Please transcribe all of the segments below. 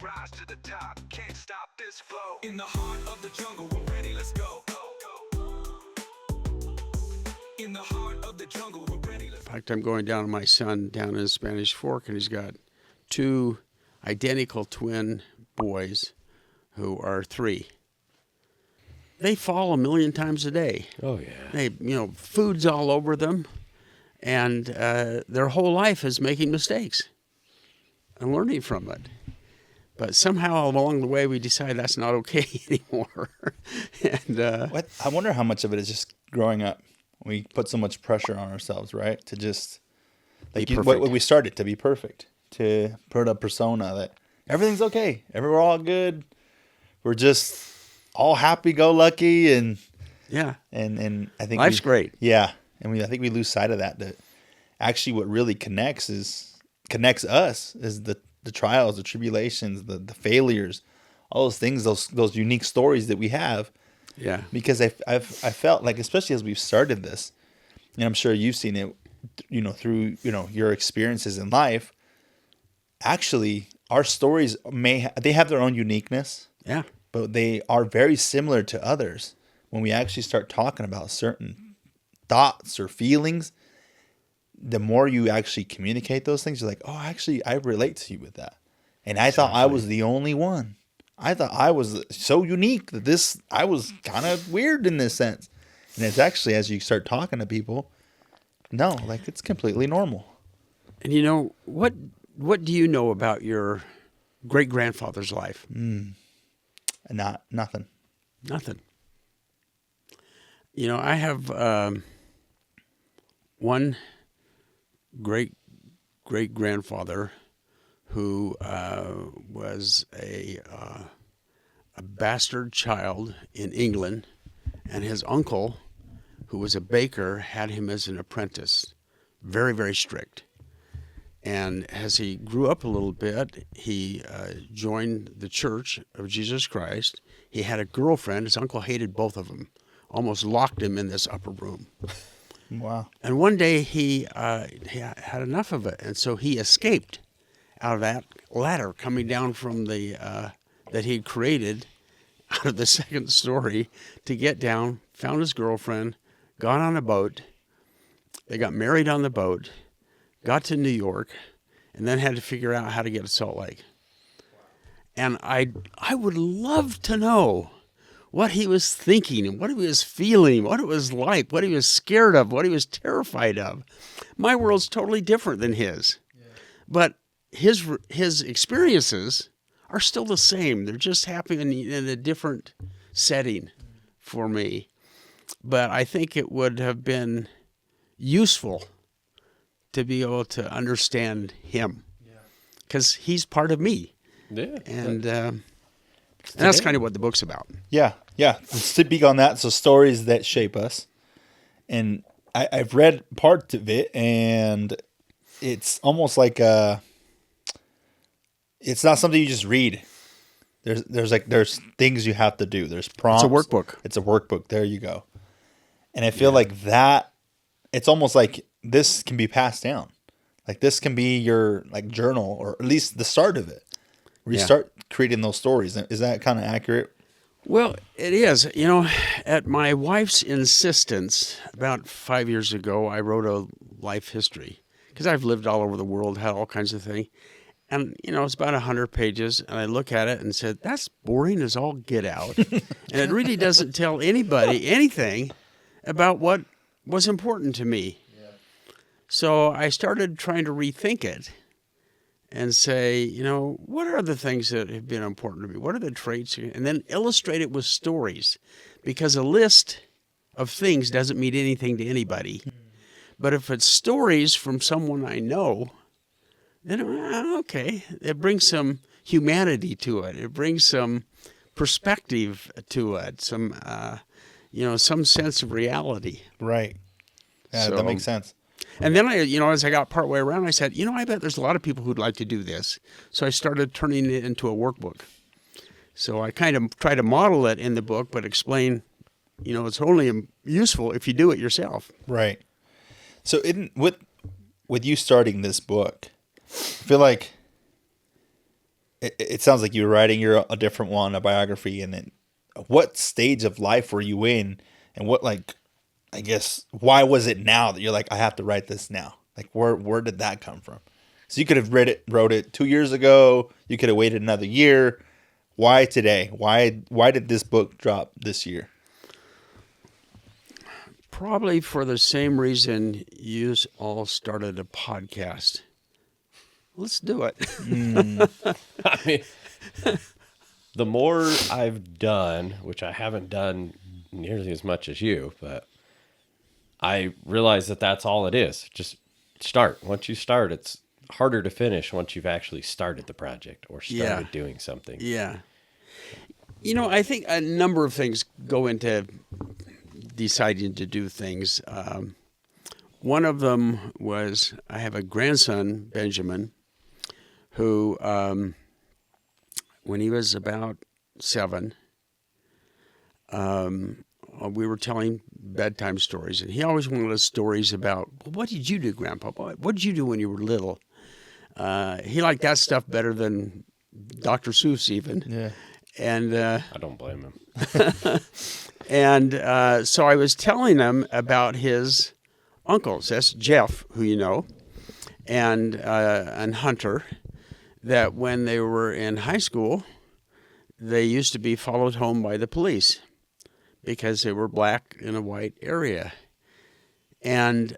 rise to the top. Can't stop this flow. In the heart of the jungle, we're ready, let's go. In the heart of the jungle, we're ready, let's go. In fact, I'm going down to my son down in Spanish Fork, and he's got 2 identical twin boys who are 3. They fall 1,000,000 times a day. Oh, yeah. They, food's all over them, and their whole life is making mistakes and learning from it. But somehow along the way, we decide that's not okay anymore. And I wonder how much of it is just growing up. We put so much pressure on ourselves, right? To just what we started to be perfect, to put a persona that everything's okay, we're all good, we're just all happy-go-lucky, and and I think life's great. Yeah, and I think we lose sight of that. That actually, what really connects us is the trials, the tribulations, the failures, all those things, those unique stories that we have. Yeah. Because I felt like, especially as we've started this, and I'm sure you've seen it, through your experiences in life. Actually, our stories they have their own uniqueness. Yeah. But they are very similar to others. When we actually start talking about certain thoughts or feelings, the more you actually communicate those things, you're like, oh, actually, I relate to you with that. And I thought I was the only one. I thought I was so unique that I was kind of weird in this sense. And it's actually, as you start talking to people, no, like it's completely normal. And what do you know about your great-grandfather's life? Nothing. Nothing. I have one great-grandfather who was a bastard child in England, and his uncle, who was a baker, had him as an apprentice, very, very strict. And as he grew up a little bit, he joined the Church of Jesus Christ. He had a girlfriend. His uncle hated both of them, almost locked him in this upper room. Wow. And one day he had enough of it, and so he escaped out of that ladder coming down from the that he had created out of the second story to get down, found his girlfriend, got on a boat. They got married on the boat, got to New York, and then had to figure out how to get to Salt Lake. And I would love to know what he was thinking and what he was feeling, what it was like, what he was scared of, what he was terrified of. My world's totally different than his. Yeah. But his experiences are still the same. They're just happening in a different setting for me. But I think it would have been useful to be able to understand him, because he's part of me. Yeah. And that's kind of what the book's about. Yeah. To speak on that, so stories that shape us. And I've read parts of it, and it's almost like it's not something you just read. There's things you have to do. There's prompts. It's a workbook. It's a workbook. There you go. And I feel like that, it's almost like this can be passed down. Like this can be your journal, or at least the start of it, where you start creating those stories. Is that kind of accurate? Well, it is. At my wife's insistence, about 5 years ago, I wrote a life history, because I've lived all over the world, had all kinds of things. And, it's about 100 pages, and I look at it and said, that's boring as all get out. And it really doesn't tell anybody anything about what was important to me. Yeah. So I started trying to rethink it and say, what are the things that have been important to me? What are the traits? And then illustrate it with stories, because a list of things doesn't mean anything to anybody. But if it's stories from someone I know, then, okay, it brings some humanity to it. It brings some perspective to it, some sense of reality. Right. Yeah, that makes sense. And then as I got partway around, I said, I bet there's a lot of people who'd like to do this. So I started turning it into a workbook. So I kind of try to model it in the book, but explain, it's only useful if you do it yourself. Right. So with you starting this book, I feel like it sounds like you were writing a different one, a biography, and then what stage of life were you in, and what, like, I guess, why was it now that you're like, I have to write this now? Like, where did that come from? So you could have wrote it 2 years ago. You could have waited another year. Why today? Why did this book drop this year? Probably for the same reason you all started a podcast. Let's do it. I mean, the more I've done, which I haven't done nearly as much as you, but I realize that that's all it is. Just start. Once you start, it's harder to finish once you've actually started the project or started doing something. Yeah. You know, I think a number of things go into deciding to do things. One of them was I have a grandson, Benjamin, who, when he was about 7, we were telling bedtime stories, and he always wanted us stories about, well, what did you do, Grandpa? What did you do when you were little? He liked that stuff better than Dr. Seuss even. Yeah. And I don't blame him. and so I was telling him about his uncles. That's Jeff, who you know, and Hunter, that when they were in high school, they used to be followed home by the police because they were black in a white area. And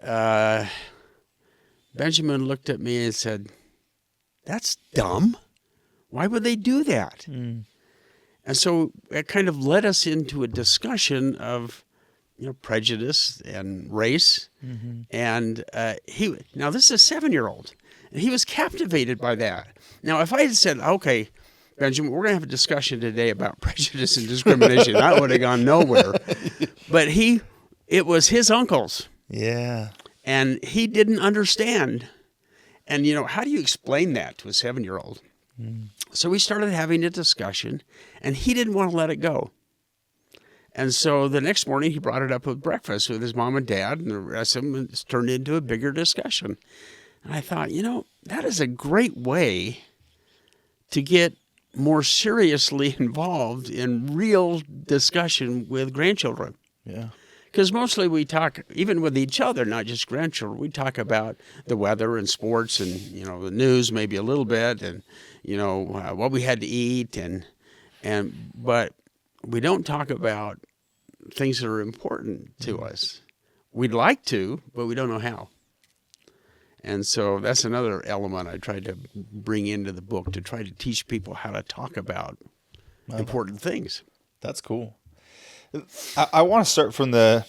Benjamin looked at me and said, "That's dumb. Why would they do that?" And so it kind of led us into a discussion of, you know, prejudice and race. And now this is a 7-year-old, and he was captivated by that. Now, if I had said, okay, Benjamin, we're going to have a discussion today about prejudice and discrimination, I would have gone nowhere. But it was his uncles. Yeah. And he didn't understand. And, you know, how do you explain that to a 7-year-old? So we started having a discussion, and he didn't want to let it go. And so the next morning, he brought it up with breakfast with his mom and dad, and the rest of them, and it's turned into a bigger discussion. And I thought, you know, that is a great way to get more seriously involved in real discussion with grandchildren. Yeah. Because mostly we talk, even with each other, not just grandchildren, we talk about the weather and sports and, you know, the news maybe a little bit, and, you know, what we had to eat, but we don't talk about things that are important to us. We'd like to, but we don't know how. And so that's another element I tried to bring into the book, to try to teach people how to talk about important things. That's cool. I want to start from I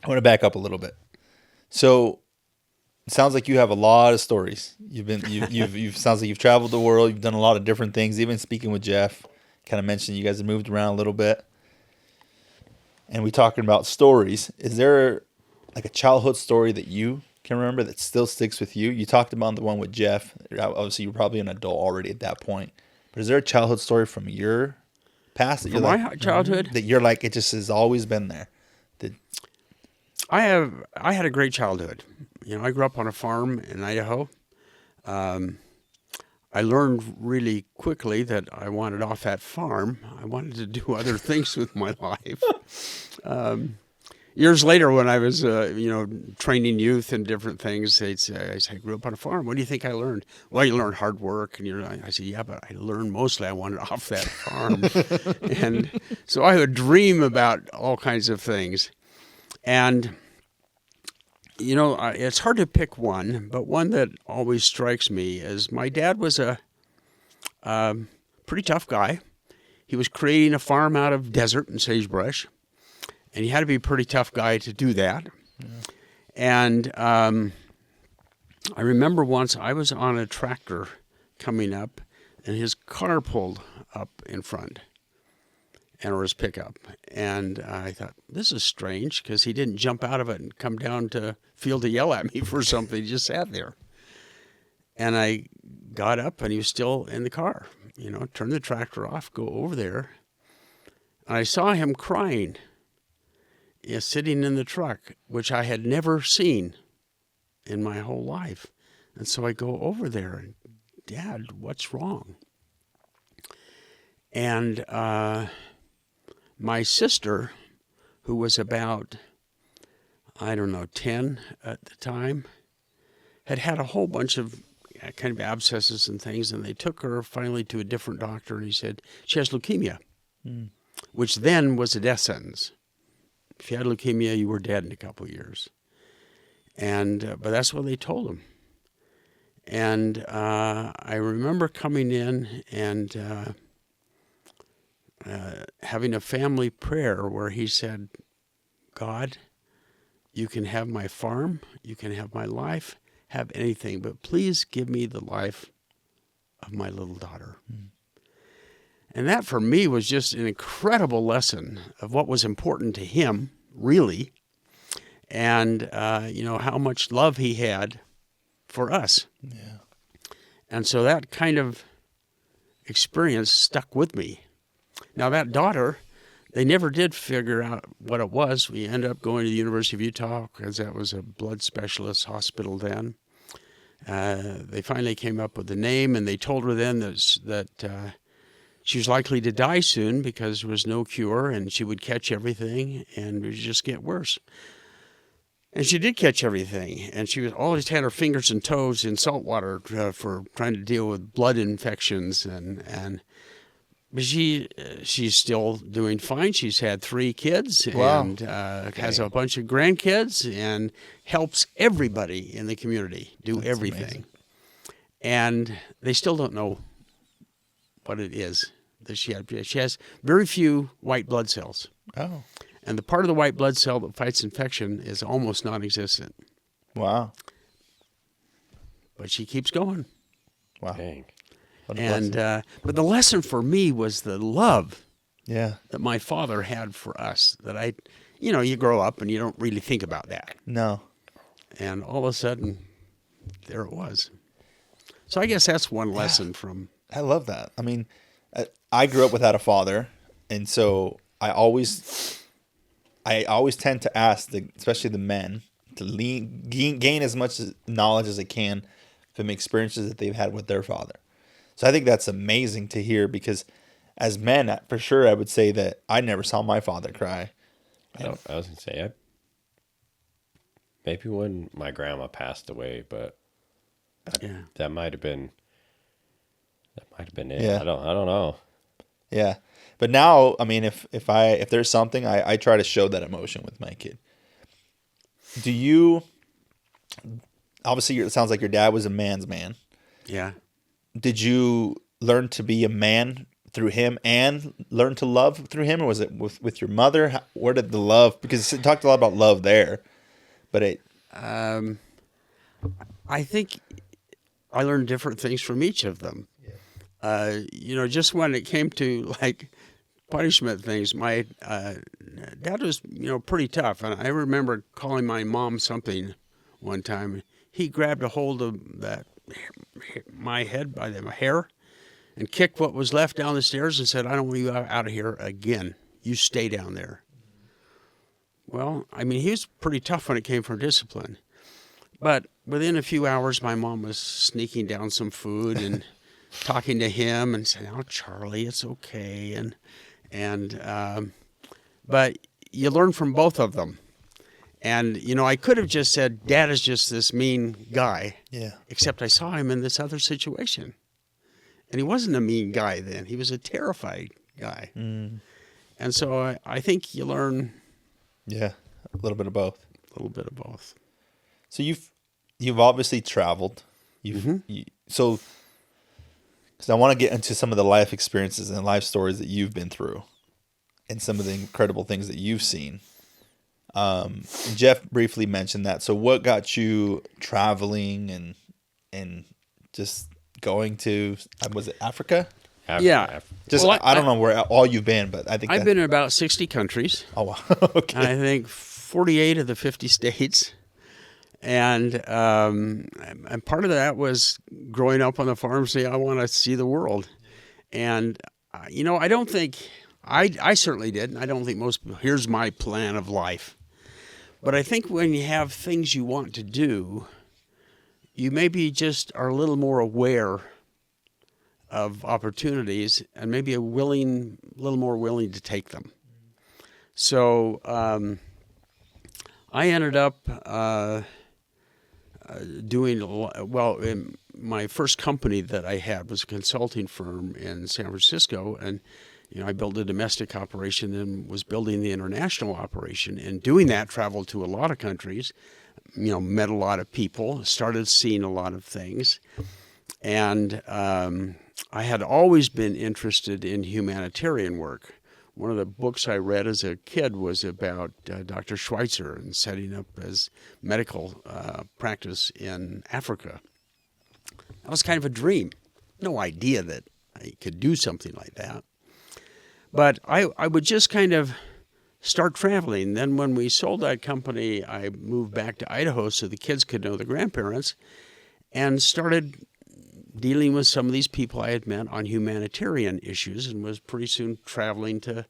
want to back up a little bit. So it sounds like you have a lot of stories. Sounds like you've traveled the world. You've done a lot of different things. Even speaking with Jeff, kind of mentioned you guys have moved around a little bit. And we talking about stories. Is there like a childhood story that you can remember that still sticks with you? You talked about the one with Jeff. Obviously, you're probably an adult already at that point. But is there a childhood story from your past that From you're my childhood? that you're like, it just has always been there? I had a great childhood. You know, I grew up on a farm in Idaho. I learned really quickly that I wanted off that farm. I wanted to do other things with my life. Years later, when I was, training youth and different things, they'd say, I grew up on a farm. What do you think I learned? Well, you learned hard work. And I said, yeah, but I learned mostly I wanted off that farm. And so I would dream about all kinds of things. And, you know, it's hard to pick one, but one that always strikes me is my dad was a pretty tough guy. He was creating a farm out of desert and sagebrush. And you had to be a pretty tough guy to do that. Yeah. And I remember once I was on a tractor coming up, and his car pulled up in front, or his pickup. And I thought, this is strange, because he didn't jump out of it and come down to field to yell at me for something. He just sat there. And I got up, and he was still in the car. You know, turned the tractor off, go over there. And I saw him crying. Sitting in the truck, which I had never seen in my whole life. And so I go over there and, Dad, what's wrong? And my sister, who was about, 10 at the time, had a whole bunch of kind of abscesses and things, and they took her finally to a different doctor, and he said, she has leukemia, which then was a death sentence. If you had leukemia, you were dead in a couple of years. And but that's what they told him. And I remember coming in and having a family prayer where he said, God, you can have my farm, you can have my life, have anything, but please give me the life of my little daughter. And that for me was just an incredible lesson of what was important to him, really, and how much love he had for us. Yeah. And so that kind of experience stuck with me. Now that daughter, they never did figure out what it was. We ended up going to the University of Utah because that was a blood specialist hospital then. They finally came up with the name, and they told her then that she was likely to die soon because there was no cure, and she would catch everything, and it would just get worse. And she did catch everything, and she was always had her fingers and toes in salt water for trying to deal with blood infections, but she's still doing fine. She's had 3 kids and has a bunch of grandkids and helps everybody in the community do That's everything. amazing. And they still don't know what it is that she had. She has very few white blood cells. Oh, And the part of the white blood cell that fights infection is almost non-existent. wow. But she keeps going. Wow. Dang. What a And blessing. but the lesson for me was the love Yeah. that my father had for us. That you grow up and you don't really think about that. No. And all of a sudden, there it was. So I guess that's one lesson from. I love that. I mean, I grew up without a father, and so I always tend to ask, especially the men, to gain as much knowledge as they can from experiences that they've had with their father. So I think that's amazing to hear, because as men, for sure, I would say that I never saw my father cry. I was going to say, maybe when my grandma passed away, but Yeah. that might have been it. Yeah. I don't know. Yeah. But now, I mean, if there's something, I try to show that emotion with my kid. Do you, obviously it sounds like your dad was a man's man. Yeah. Did you learn to be a man through him and learn to love through him? Or was it with your mother? Where did the love, because you talked a lot about love there, but I think I learned different things from each of them. Just when it came to like punishment things, my dad was, pretty tough. And I remember calling my mom something one time. He grabbed a hold of my head by the hair and kicked what was left down the stairs and said, I don't want you out of here again. You stay down there. Well, I mean, he was pretty tough when it came from discipline. But within a few hours, my mom was sneaking down some food and talking to him and saying, "Oh, Charlie, it's okay." But you learn from both of them. And, I could have just said, Dad is just this mean guy. yeah. Except I saw him in this other situation. And he wasn't a mean guy then. He was a terrified guy. Mm. And so I think you learn Yeah. A little bit of both. a little bit of both. So you've obviously traveled. So, because I want to get into some of the life experiences and life stories that you've been through, and some of the incredible things that you've seen. Jeff briefly mentioned that. So, what got you traveling and just going to, was it Africa? Yeah. Just Well, I don't know where all you've been, but I think I've been in about 60 countries. Oh wow. Okay. I think 48 of the 50 states. And part of that was growing up on the farm saying, I want to see the world. And, I don't think, I certainly didn't. I don't think most, here's my plan of life. But I think when you have things you want to do, you maybe just are a little more aware of opportunities and maybe a little more willing to take them. So I ended up my first company that I had was a consulting firm in San Francisco, and I built a domestic operation and was building the international operation. And doing that, traveled to a lot of countries, met a lot of people, started seeing a lot of things. And I had always been interested in humanitarian work. One of the books I read as a kid was about Dr. Schweitzer and setting up his medical practice in Africa. That was kind of a dream. No idea that I could do something like that. But I would just kind of start traveling. Then when we sold that company, I moved back to Idaho so the kids could know the grandparents, and started dealing with some of these people I had met on humanitarian issues, and was pretty soon traveling to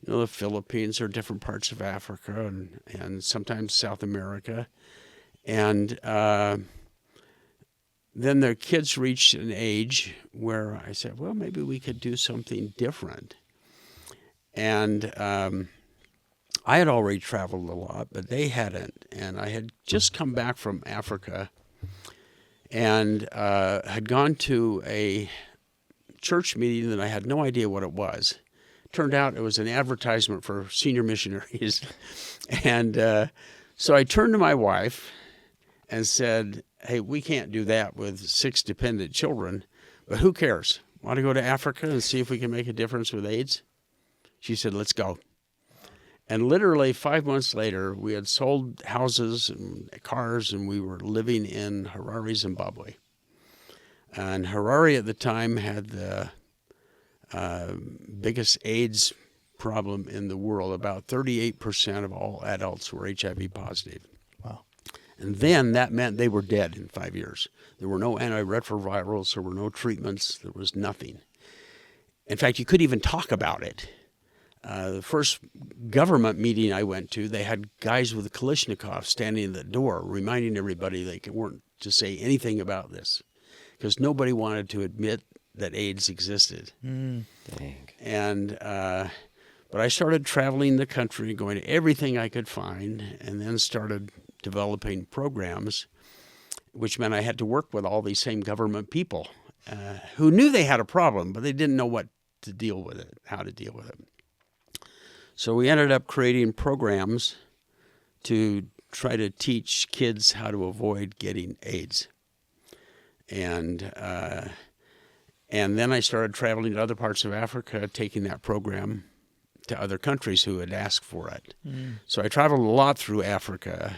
the Philippines or different parts of Africa and sometimes South America. And then the kids reached an age where I said, well, maybe we could do something different. And I had already traveled a lot, but they hadn't. And I had just come back from Africa and had gone to a church meeting that I had no idea what it was. Turned out it was an advertisement for senior missionaries. And so I turned to my wife and said, hey, we can't do that with 6 dependent children, but who cares? Want to go to Africa and see if we can make a difference with AIDS? She said, let's go. And literally 5 months later, we had sold houses and cars, and we were living in Harare, Zimbabwe. And Harare at the time had the biggest AIDS problem in the world. About 38% of all adults were HIV positive. Wow. And then that meant they were dead in 5 years. There were no antiretrovirals, there were no treatments, there was nothing. In fact, you couldn't even talk about it. The first government meeting I went to, they had guys with Kalashnikov standing at the door reminding everybody they weren't to say anything about this because nobody wanted to admit that AIDS existed. Dang. And but I started traveling the country, going to everything I could find, and then started developing programs, which meant I had to work with all these same government people who knew they had a problem, but they didn't know what to deal with it, how to deal with it. So we ended up creating programs to try to teach kids how to avoid getting AIDS. And then I started traveling to other parts of Africa, taking that program to other countries who had asked for it. So I traveled a lot through Africa,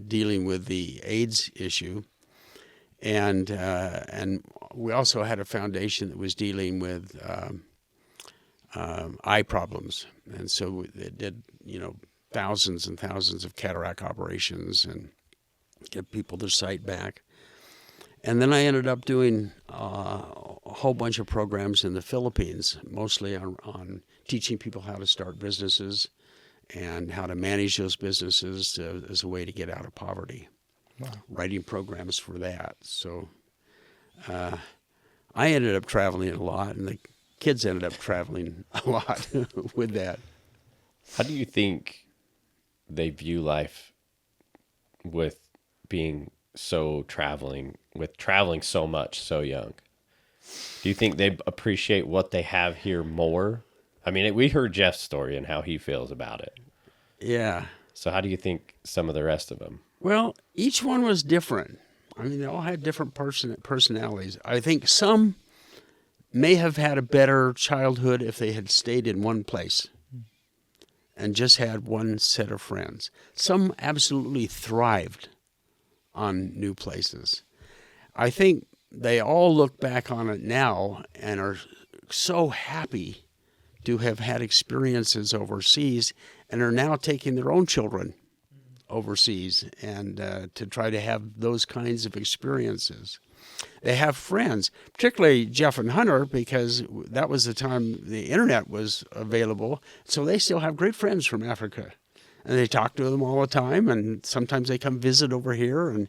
dealing with the AIDS issue. And we also had a foundation that was dealing with eye problems, and so it did thousands and thousands of cataract operations and get people their sight back. And then I ended up doing a whole bunch of programs in the Philippines, mostly on teaching people how to start businesses and how to manage those businesses as a way to get out of poverty. Wow. Writing programs for that. So I ended up traveling a lot, and the kids ended up traveling a lot with that. How do you think they view life with being traveling so much so young? Do you think they appreciate what they have here more? I mean, we heard Jeff's story and how he feels about it. Yeah. So how do you think some of the rest of them? Well, each one was different. I mean, they all had different personalities. I think some may have had a better childhood if they had stayed in one place and just had one set of friends. Some absolutely thrived on new places. I think they all look back on it now and are so happy to have had experiences overseas and are now taking their own children overseas and to try to have those kinds of experiences. They have friends, particularly Jeff and Hunter, because that was the time the internet was available. So they still have great friends from Africa, and they talk to them all the time. And sometimes they come visit over here,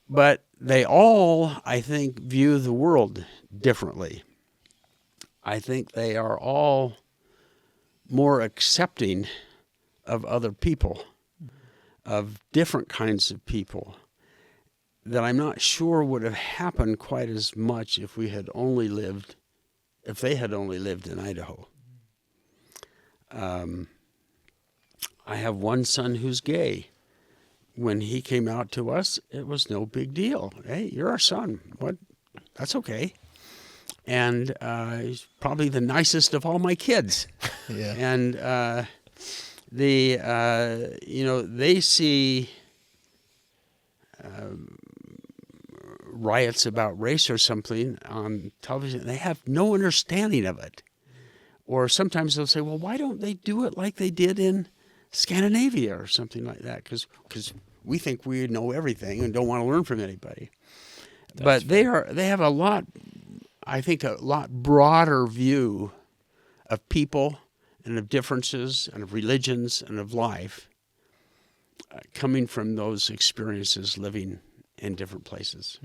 but they all, I think, view the world differently. I think they are all more accepting of other people, of different kinds of people, that I'm not sure would have happened quite as much if they had only lived in Idaho. I have one son who's gay. When he came out to us, it was no big deal. Hey, you're our son. What? That's okay. And he's probably the nicest of all my kids. Yeah. And they see riots about race or something on television. They have no understanding of it. Or sometimes they'll say, well, why don't they do it like they did in Scandinavia or something like that? Because we think we know everything and don't want to learn from anybody. But they have a lot broader view of people and of differences and of religions and of life coming from those experiences living in different places.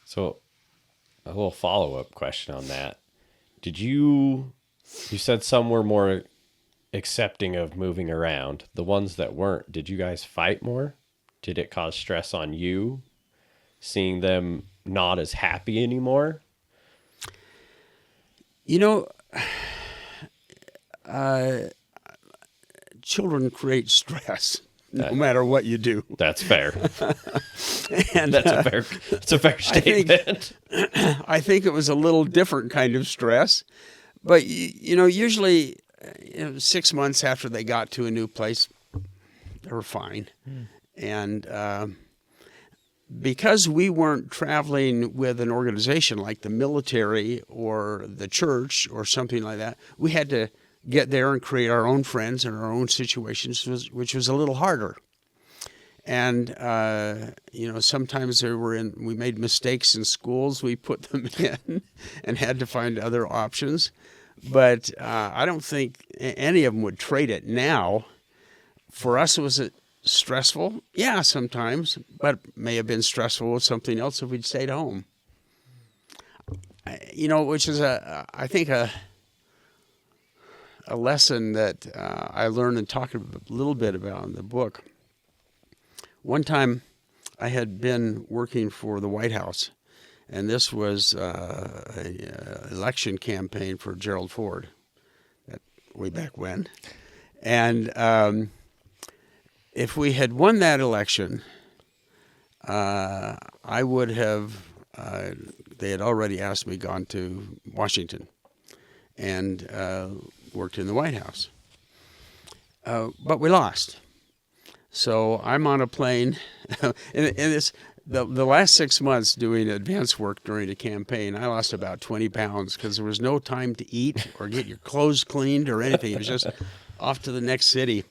So a little follow-up question on that. You said some were more accepting of moving around. The ones that weren't, did you guys fight more? Did it cause stress on you, seeing them not as happy anymore? Children create stress no matter what you do. That's fair. And That's a fair statement. I think it was a little different kind of stress, but usually 6 months after they got to a new place, they were fine. And because we weren't traveling with an organization like the military or the church or something like that, we had to get there and create our own friends and our own situations, which was a little harder. And sometimes we made mistakes in schools. We put them in and had to find other options. But I don't think any of them would trade it now. For us, was it stressful? Yeah, sometimes, but it may have been stressful with something else if we'd stayed home. Which is I think a lesson that I learned and talked a little bit about in the book. One time I had been working for the White House, and this was an election campaign for Gerald Ford, way back when. And if we had won that election, I would have, they had already asked me, gone to Washington and worked in the White House. But we lost. So I'm on a plane, and the last 6 months doing advance work during a campaign, I lost about 20 pounds because there was no time to eat or get your clothes cleaned or anything. It was just off to the next city.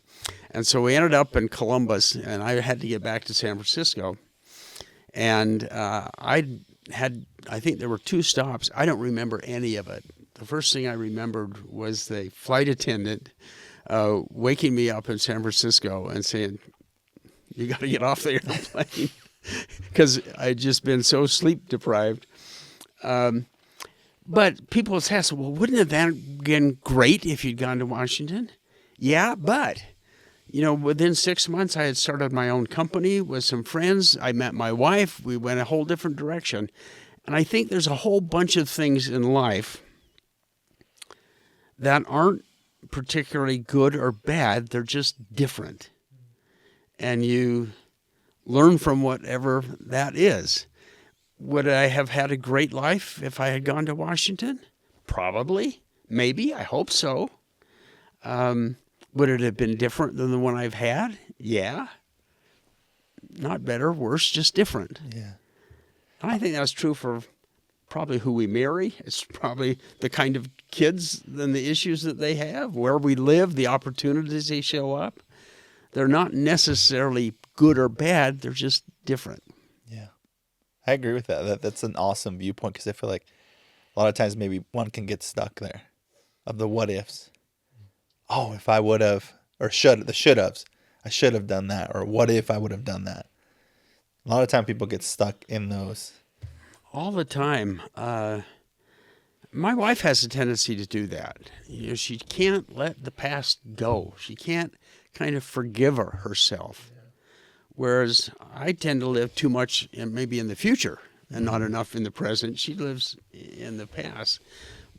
And so we ended up in Columbus, and I had to get back to San Francisco. And I think there were 2 stops. I don't remember any of it. The first thing I remembered was the flight attendant waking me up in San Francisco and saying, you got to get off the airplane, because I'd just been so sleep deprived. But people would ask, well, wouldn't it have been great if you'd gone to Washington? Yeah, but, within 6 months, I had started my own company with some friends. I met my wife. We went a whole different direction. And I think there's a whole bunch of things in life that aren't particularly good or bad. They're just different. And you learn from whatever that is. Would I have had a great life if I had gone to Washington? Probably. Maybe. I hope so. Would it have been different than the one I've had? Yeah. Not better, worse, just different. Yeah. And I think that's true for probably who we marry. It's probably the kind of kids and the issues that they have, where we live, the opportunities they show up. They're not necessarily good or bad. They're just different. Yeah. I agree with that. That's an awesome viewpoint, because I feel like a lot of times maybe one can get stuck there of the what ifs. Oh, if I would have, or the should haves. I should have done that, or what if I would have done that? A lot of time people get stuck in those. All the time. My wife has a tendency to do that. She can't let the past go. She can't kind of forgive herself. Whereas I tend to live too much maybe in the future and not enough in the present. She lives in the past.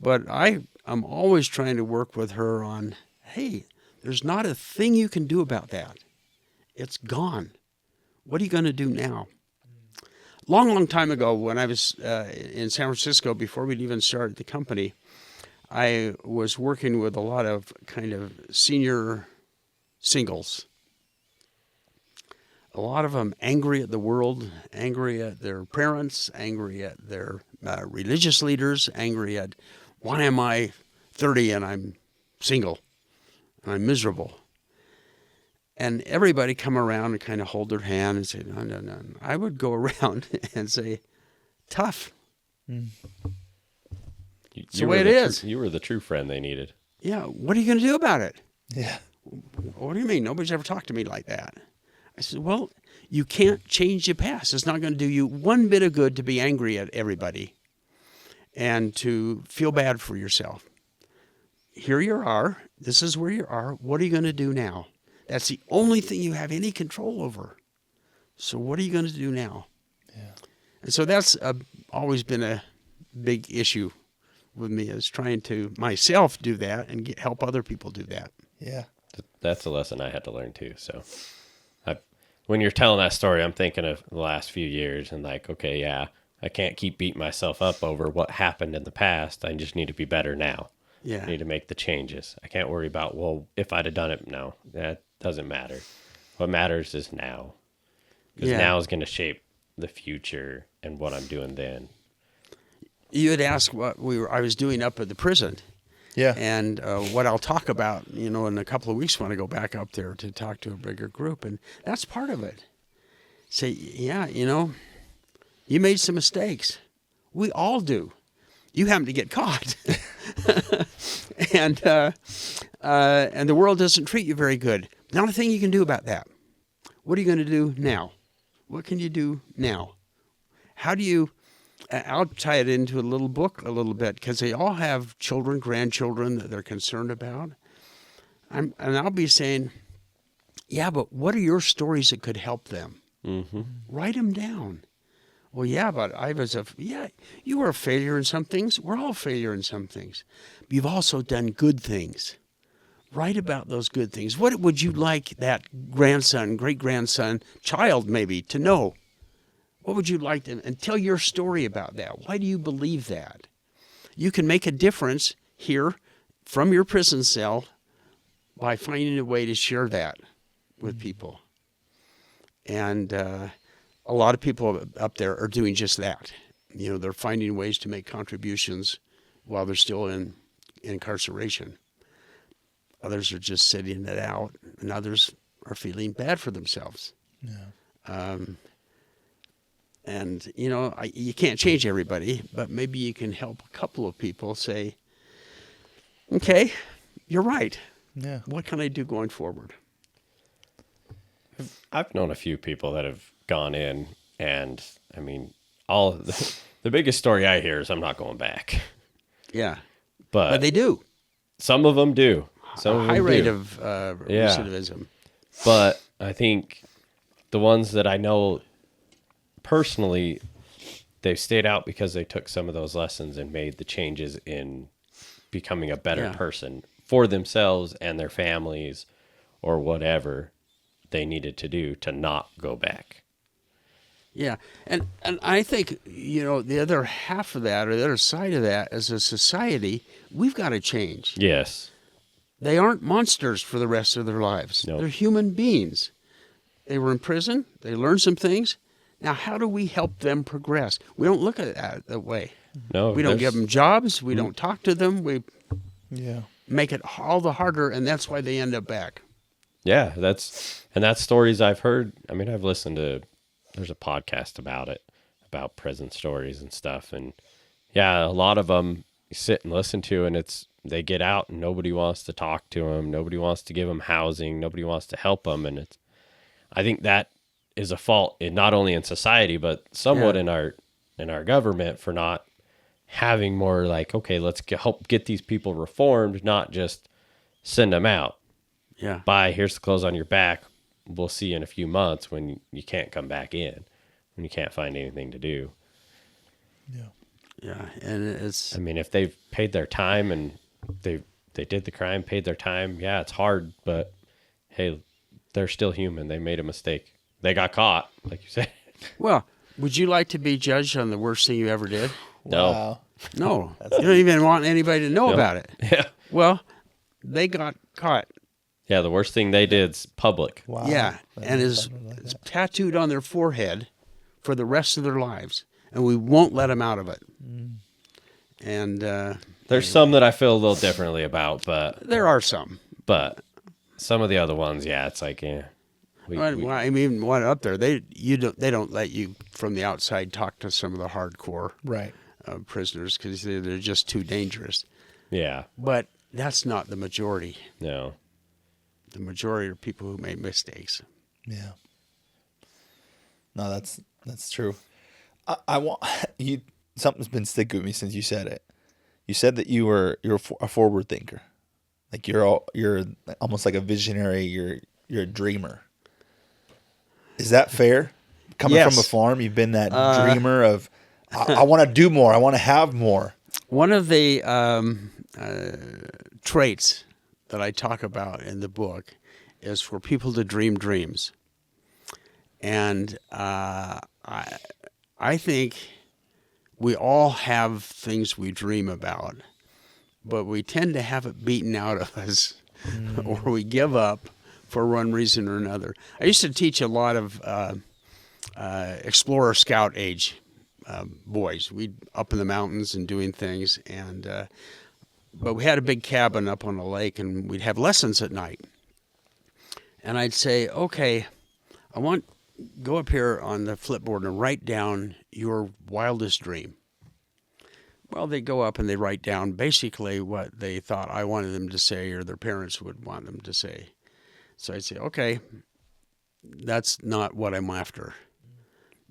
But I'm always trying to work with her on, hey, there's not a thing you can do about that. It's gone. What are you going to do now? Long time ago, when I was in San Francisco, before we'd even started the company, I was working with a lot of kind of senior singles. A lot of them angry at the world, angry at their parents, angry at their religious leaders, angry at, why am I 30 and I'm single and I'm miserable? And everybody come around and kind of hold their hand and say, no. I would go around and say, tough. It's the way it is. You were the true friend they needed. Yeah. What are you going to do about it? Yeah. What do you mean? Nobody's ever talked to me like that. I said, well, you can't change your past. It's not going to do you one bit of good to be angry at everybody and to feel bad for yourself. Here you are. This is where you are. What are you going to do now? That's the only thing you have any control over. So what are you going to do now? Yeah. And so that's always been a big issue with me, is trying to myself do that and help other people do that. Yeah. That's a lesson I had to learn too. So when you're telling that story, I'm thinking of the last few years and like, okay, yeah, I can't keep beating myself up over what happened in the past. I just need to be better now. Yeah. I need to make the changes. I can't worry about, well, if I'd have done it, no, that doesn't matter. What matters is now. Because now is going to shape the future and what I'm doing then. You had asked what I was doing up at the prison. Yeah. And what I'll talk about, in a couple of weeks when I go back up there to talk to a bigger group. And that's part of it. Say, yeah, you made some mistakes. We all do. You happen to get caught. And the world doesn't treat you very good. Not a thing you can do about that. What are you going to do now? What can you do now? How do you... I'll tie it into a little book a little bit, because they all have children, grandchildren that they're concerned about. And I'll be saying, yeah, but what are your stories that could help them? Mm-hmm. Write them down. Well, yeah, but you were a failure in some things. We're all a failure in some things. But you've also done good things. Write about those good things. What would you like that grandson, great-grandson, child maybe, to know? What would you like to, and tell your story about that? Why do you believe that? You can make a difference here from your prison cell by finding a way to share that with people. And a lot of people up there are doing just that. They're finding ways to make contributions while they're still in incarceration. Others are just sitting it out, and others are feeling bad for themselves. Yeah. And, you can't change everybody, but maybe you can help a couple of people say, okay, you're right. Yeah. What can I do going forward? I've known a few people that have gone in, and I mean, the biggest story I hear is I'm not going back. Yeah. But they do. Some of them do. Some a of high them rate do. of recidivism. But I think the ones that I know personally, they've stayed out because they took some of those lessons and made the changes in becoming a better person for themselves and their families, or whatever they needed to do to not go back. Yeah. And I think, the other half of that, or the other side of that, as a society, we've got to change. Yes. They aren't monsters for the rest of their lives. Nope. They're human beings. They were in prison. They learned some things. Now, how do we help them progress? We don't look at that that way. No, we don't give them jobs. We don't talk to them. We make it all the harder, and that's why they end up back. Yeah, that's stories I've heard. I mean, I've listened to, there's a podcast about it, about prison stories and stuff. And yeah, a lot of them you sit and listen to, and they get out and nobody wants to talk to them. Nobody wants to give them housing. Nobody wants to help them. And I think that is a fault in not only in society but somewhat Yeah. in our government for not having more like, okay, let's help get these people reformed, not just send them out. Yeah. Bye, here's the clothes on your back. We'll see you in a few months when you can't come back in, when you can't find anything to do. Yeah. And it's I mean, if they've paid their time and they did the crime, paid their time, yeah, it's hard, but hey, they're still human. They made a mistake. They got caught, like you said. well. Would you like to be judged on the worst thing you ever did? No. Wow. No. You don't even want anybody to know about it. Yeah. Well, they got caught. Yeah, the worst thing they did's public. Wow. Yeah, That and is is something like it's that. tattooed on their forehead for the rest of their lives, and we won't let them out of it. And There's some that I feel a little differently about, there are some. but some of the other ones, yeah, it's like, yeah. Well, I mean, one up there, they don't let you from the outside talk to some of the hardcore Right. prisoners because they're just too dangerous. yeah, But that's not the majority. no. The majority are people who make mistakes. Yeah. No, that's true. I want you. Something's been sticking with me since you said it. You said that you're a forward thinker, like you're almost like a visionary. You're a dreamer. Is that fair? Coming Yes. from a farm, you've been that dreamer of I want to do more. I want to have more. One of the traits that I talk about in the book is for people to dream dreams. And I think we all have things we dream about, but we tend to have it beaten out of us or we give up for one reason or another. I used to teach a lot of explorer scout age boys. We'd up in the mountains and doing things, and but we had a big cabin up on a lake, and we'd have lessons at night. And I'd say, okay, go up here on the flipboard and write down your wildest dream. Well, they go up and they write down basically what they thought I wanted them to say or their parents would want them to say. So I'd say, okay, that's not what I'm after.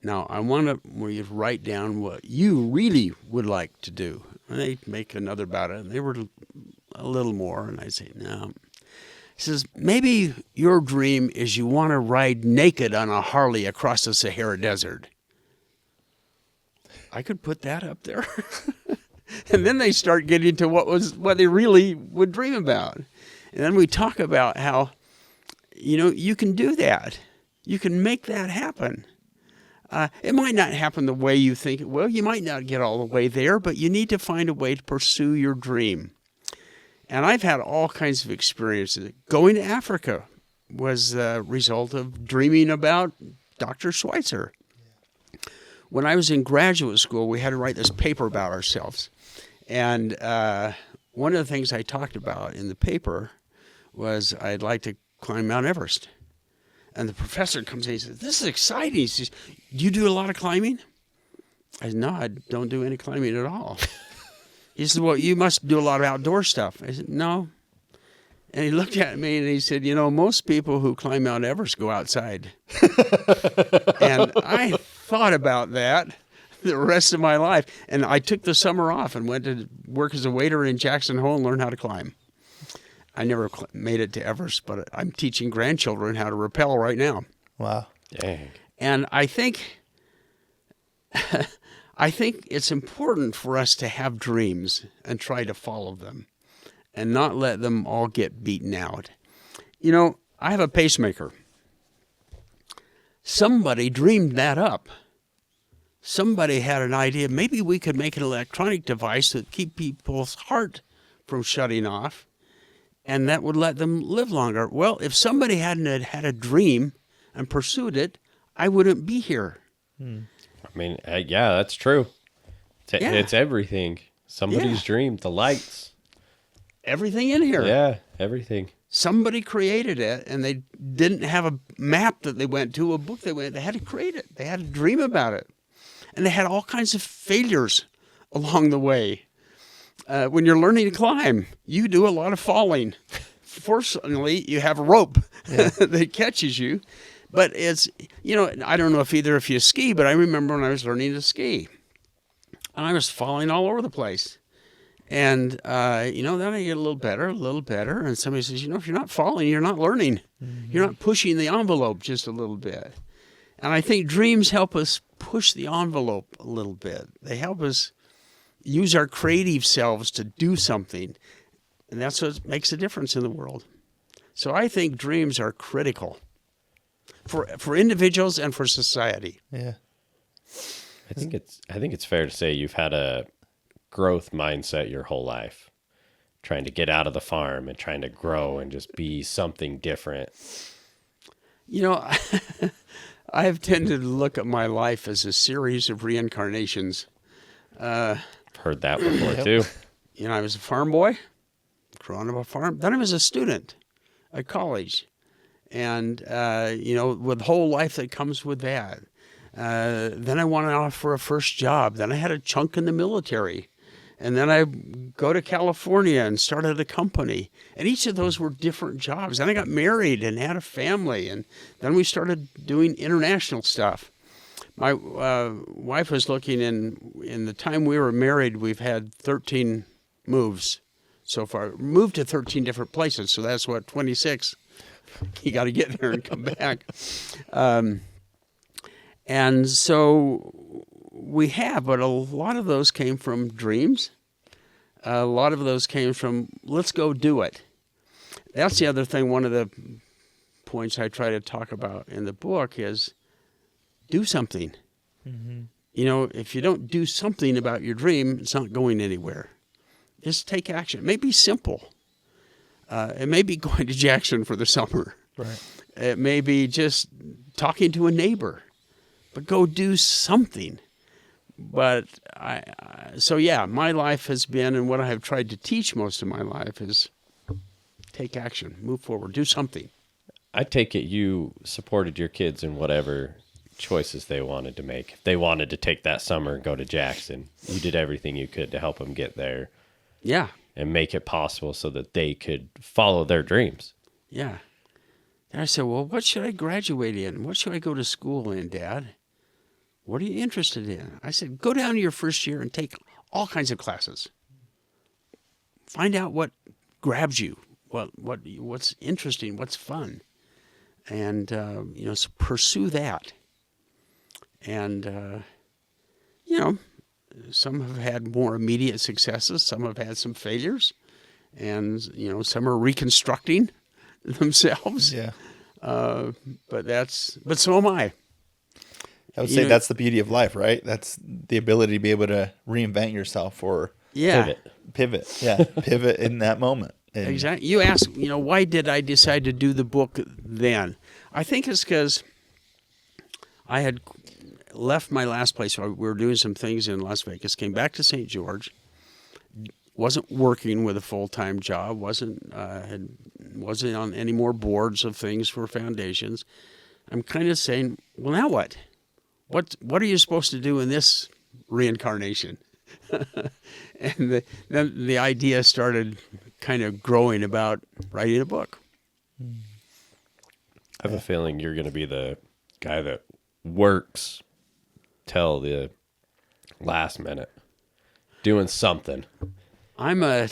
Now, I want you to write down what you really would like to do. And they'd make another about it, and they were a little more, and I'd say, no. He says, maybe your dream is you want to ride naked on a Harley across the Sahara Desert. I could put that up there. And then they start getting to what they really would dream about. And then we talk about how, you can do that. You can make that happen. It might not happen the way you think it will. You might not get all the way there, but you need to find a way to pursue your dream. And I've had all kinds of experiences. Going to Africa was a result of dreaming about Dr. Schweitzer. When I was in graduate school, we had to write this paper about ourselves. And one of the things I talked about in the paper was I'd like to climb Mount Everest. And the professor comes in and says, this is exciting. He says, do you do a lot of climbing? I said, no, I don't do any climbing at all. He said, well, you must do a lot of outdoor stuff. I said, no. And he looked at me and he said, most people who climb Mount Everest go outside. And I thought about that the rest of my life. And I took the summer off and went to work as a waiter in Jackson Hole and learn how to climb. I never made it to Everest, but I'm teaching grandchildren how to rappel right now. Wow. Dang. And I think it's important for us to have dreams and try to follow them and not let them all get beaten out. I have a pacemaker. Somebody dreamed that up. Somebody had an idea. Maybe we could make an electronic device that keep people's heart from shutting off, and that would let them live longer. Well, if somebody hadn't had a dream and pursued it, I wouldn't be here. I mean, yeah, that's true. It's everything. Somebody's dream, the lights. Everything in here. Yeah, everything. Somebody created it, and they didn't have a map that they went to, a book they went. They had to create it. They had to dream about it. And they had all kinds of failures along the way. When you're learning to climb, you do a lot of falling. Fortunately, you have a rope that catches you. But it's, I don't know if either of you ski, but I remember when I was learning to ski. And I was falling all over the place. And, then I get a little better. And somebody says, if you're not falling, you're not learning. Mm-hmm. You're not pushing the envelope just a little bit. And I think dreams help us push the envelope a little bit. They help us use our creative selves to do something. And that's what makes a difference in the world. So I think dreams are critical for individuals and for society. Yeah. I think it's fair to say you've had a growth mindset your whole life, trying to get out of the farm and trying to grow and just be something different. I have tended to look at my life as a series of reincarnations. I've heard that before too. I was a farm boy, grew on a farm. Then I was a student at college. And, with the whole life that comes with that. Then I went off for a first job. Then I had a chunk in the military. And then I go to California and started a company. And each of those were different jobs. Then I got married and had a family. And then we started doing international stuff. My wife was looking in the time we were married, we've had 13 moves so far. Moved to 13 different places. So that's 26. You got to get there and come back. And so we have, but a lot of those came from dreams. A lot of those came from, let's go do it. That's the other thing. One of the points I try to talk about in the book is do something. Mm-hmm. If you don't do something about your dream, it's not going anywhere. Just take action. It may be simple. It may be going to Jackson for the summer. Right. It may be just talking to a neighbor. But go do something. But my life has been, and what I have tried to teach most of my life is take action, move forward, do something. I take it you supported your kids in whatever choices they wanted to make. If they wanted to take that summer and go to Jackson, you did everything you could to help them get there. Yeah. And make it possible so that they could follow their dreams. Yeah. And I said, well, what should I graduate in? What should I go to school in, Dad? What are you interested in? I said, go down to your first year and take all kinds of classes. Find out what grabs you, what's interesting, what's fun. And, so pursue that. And, some have had more immediate successes. Some have had some failures. And, some are reconstructing themselves. Yeah. But so am I. I would say that's the beauty of life, right? That's the ability to be able to reinvent yourself or pivot. Yeah. Pivot in that moment. And exactly. You ask, why did I decide to do the book then? I think it's because I had left my last place. We were doing some things in Las Vegas, came back to St. George, wasn't working with a full-time job, wasn't on any more boards of things for foundations. I'm kind of saying, well, now what? What are you supposed to do in this reincarnation? And then the idea started kind of growing about writing a book. I have a feeling you're going to be the guy that works till the last minute, doing something. I'm a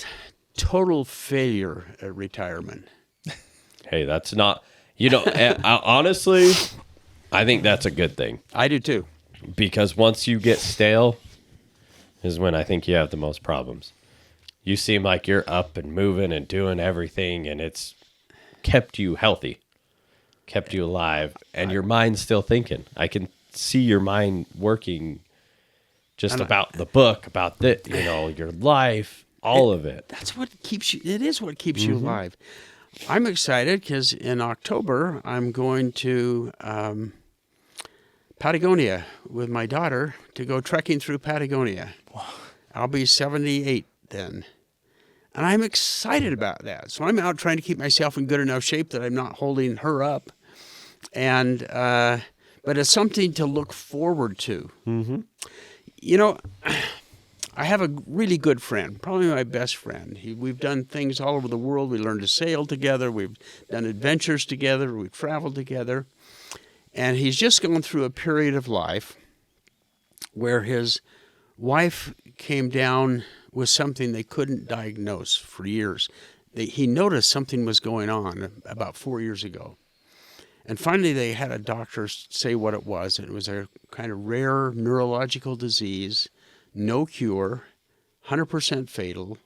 total failure at retirement. Hey, that's not, honestly, I think that's a good thing. I do too. Because once you get stale is when I think you have the most problems. You seem like you're up and moving and doing everything, and it's kept you healthy, kept you alive, and your mind's still thinking. I can see your mind working just about the book, about your life, all of it. That's what keeps you, it is what keeps you alive. I'm excited because in October, I'm going to Patagonia with my daughter to go trekking through Patagonia. Wow. I'll be 78 then. And I'm excited about that. So I'm out trying to keep myself in good enough shape that I'm not holding her up. And but it's something to look forward to. Mm-hmm. I have a really good friend, probably my best friend. We've done things all over the world. We learned to sail together. We've done adventures together. We've traveled together. And he's just gone through a period of life where his wife came down with something they couldn't diagnose for years. He noticed something was going on about 4 years ago. And finally, they had a doctor say what it was. It was a kind of rare neurological disease, no cure, 100% fatal,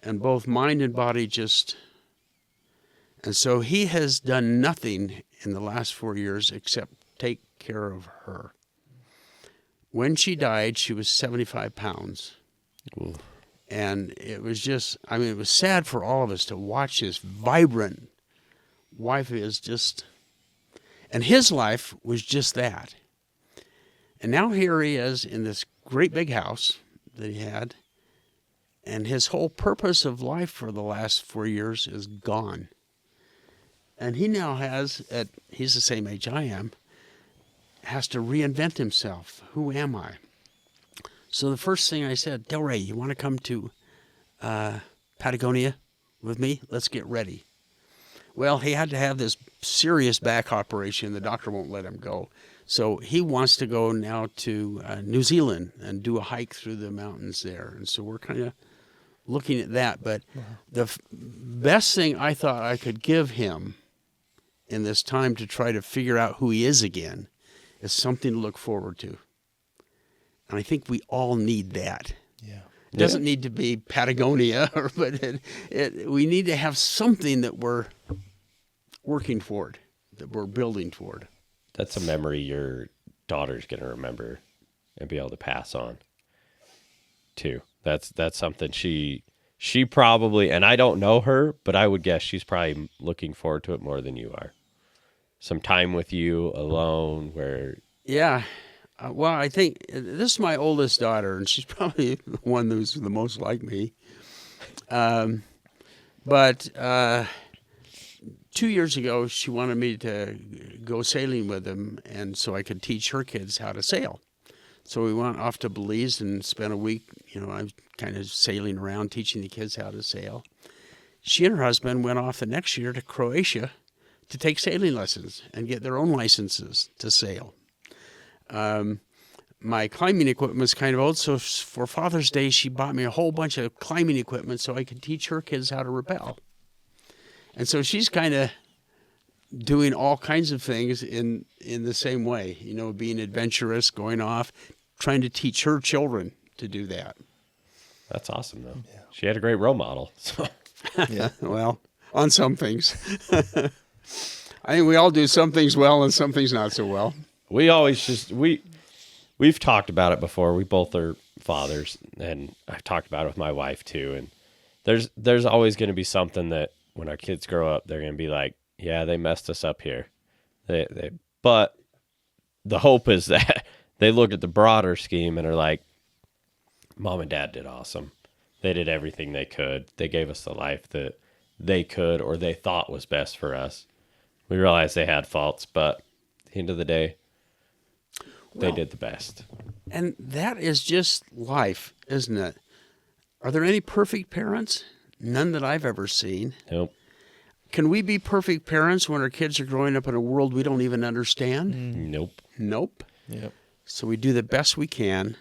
and both mind and body just... And so he has done nothing in the last 4 years except take care of her. When she died, she was 75 pounds. Ooh. And it was just, I mean, it was sad for all of us to watch this vibrant wife is just, and his life was just that. And now here he is in this great big house that he had, and his whole purpose of life for the last 4 years is gone. And he now he's the same age I am, has to reinvent himself. Who am I? So the first thing I said, Delray, you want to come to Patagonia with me? Let's get ready. Well, he had to have this serious back operation. The doctor won't let him go. So he wants to go now to New Zealand and do a hike through the mountains there. And so we're kind of looking at that. But the best thing I thought I could give him in this time to try to figure out who he is again is something to look forward to. And I think we all need that. Yeah. It doesn't need to be Patagonia, but we need to have something that we're working toward, that we're building toward. That's a memory your daughter's going to remember and be able to pass on too. That's something she probably, and I don't know her, but I would guess she's probably looking forward to it more than you are. Some time with you alone where... Yeah. Well, I think this is my oldest daughter, and she's probably the one who's the most like me. But 2 years ago, she wanted me to go sailing with them, and so I could teach her kids how to sail. So we went off to Belize and spent a week, I was kind of sailing around, teaching the kids how to sail. She and her husband went off the next year to Croatia to take sailing lessons and get their own licenses to sail. My climbing equipment was kind of old, so for Father's Day, she bought me a whole bunch of climbing equipment so I could teach her kids how to rappel. And so she's kind of doing all kinds of things in the same way, being adventurous, going off, trying to teach her children to do that. That's awesome, though. Yeah. She had a great role model. So. Yeah. Well, on some things. I think we all do some things well and some things not so well. We always we've talked about it before. We both are fathers, and I've talked about it with my wife too. And there's always going to be something that when our kids grow up, they're going to be like, yeah, they messed us up here. But the hope is that they look at the broader scheme and are like, Mom and Dad did awesome. They did everything they could. They gave us the life that they could or they thought was best for us. We realized they had faults, but at the end of the day, they did the best. And that is just life, isn't it? Are there any perfect parents? None that I've ever seen. Nope. Can we be perfect parents when our kids are growing up in a world we don't even understand? Nope. Nope. Yep. So we do the best we can.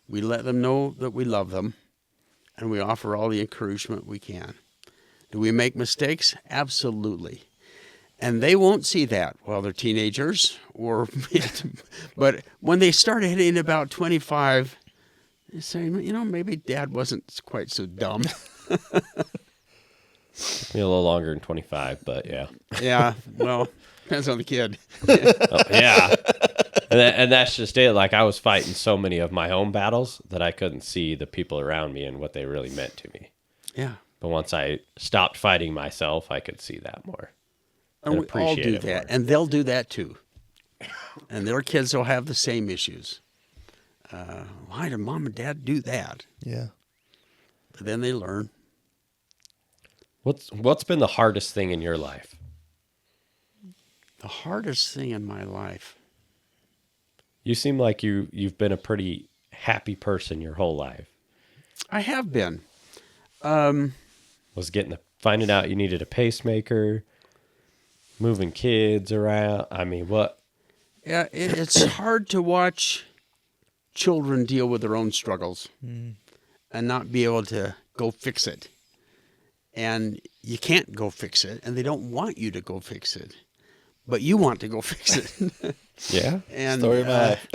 We let them know that we love them, and we offer all the encouragement we can. Do we make mistakes? Absolutely. And they won't see that while they're teenagers, but when they start hitting about 25, they say, maybe Dad wasn't quite so dumb. Maybe a little longer than 25, but yeah. Yeah, well, depends on the kid. Oh, yeah. And that's just it. Like, I was fighting so many of my own battles that I couldn't see the people around me and what they really meant to me. Yeah. But once I stopped fighting myself, I could see that more. And we all do that, more. And they'll do that too. And their kids will have the same issues. Why did Mom and Dad do that? Yeah. But then they learn. What's been the hardest thing in your life? The hardest thing in my life. You seem like you've been a pretty happy person your whole life. I have been. Was finding out you needed a pacemaker, moving kids around. I mean, what? Yeah, it's hard to watch children deal with their own struggles and not be able to go fix it. And you can't go fix it, and they don't want you to go fix it, but you want to go fix it. Yeah. And Story of my life.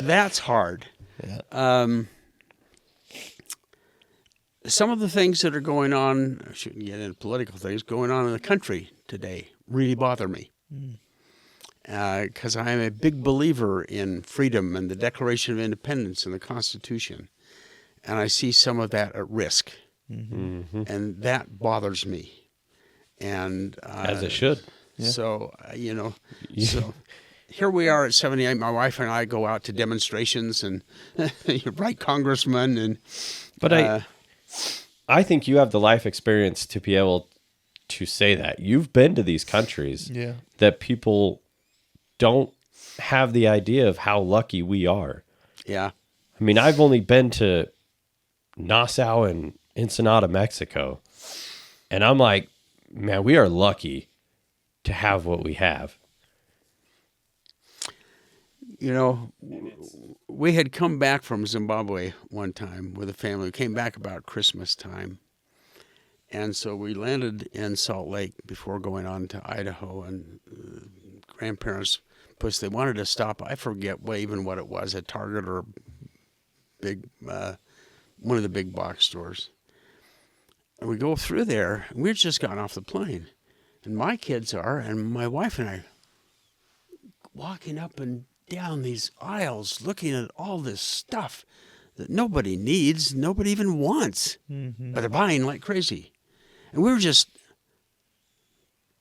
that's hard. Yeah. Some of the things that are going on, I shouldn't get into political things, going on in the country today really bother me. Because I am a big believer in freedom and the Declaration of Independence and the Constitution. And I see some of that at risk. And that bothers me. And As it should. So, so here we are at 78. My wife and I go out to demonstrations and you write congressmen. And, But I think you have the life experience to be able to say that. You've been to these countries that people don't have the idea of how lucky we are. yeah. I mean, I've only been to Nassau and Ensenada, Mexico, and I'm like, man, we are lucky to have what we have. You know, we had come back from Zimbabwe one time with a family. We came back about Christmas time. And so we landed in Salt Lake before going on to Idaho. And grandparents, plus they wanted to stop, I forget even what it was, at Target or big, one of the big box stores. And we go through there, and we'd just gotten off the plane. And my kids are, and my wife and I, walking up and down these aisles, looking at all this stuff that nobody needs, nobody even wants, but they're buying like crazy. And we were just,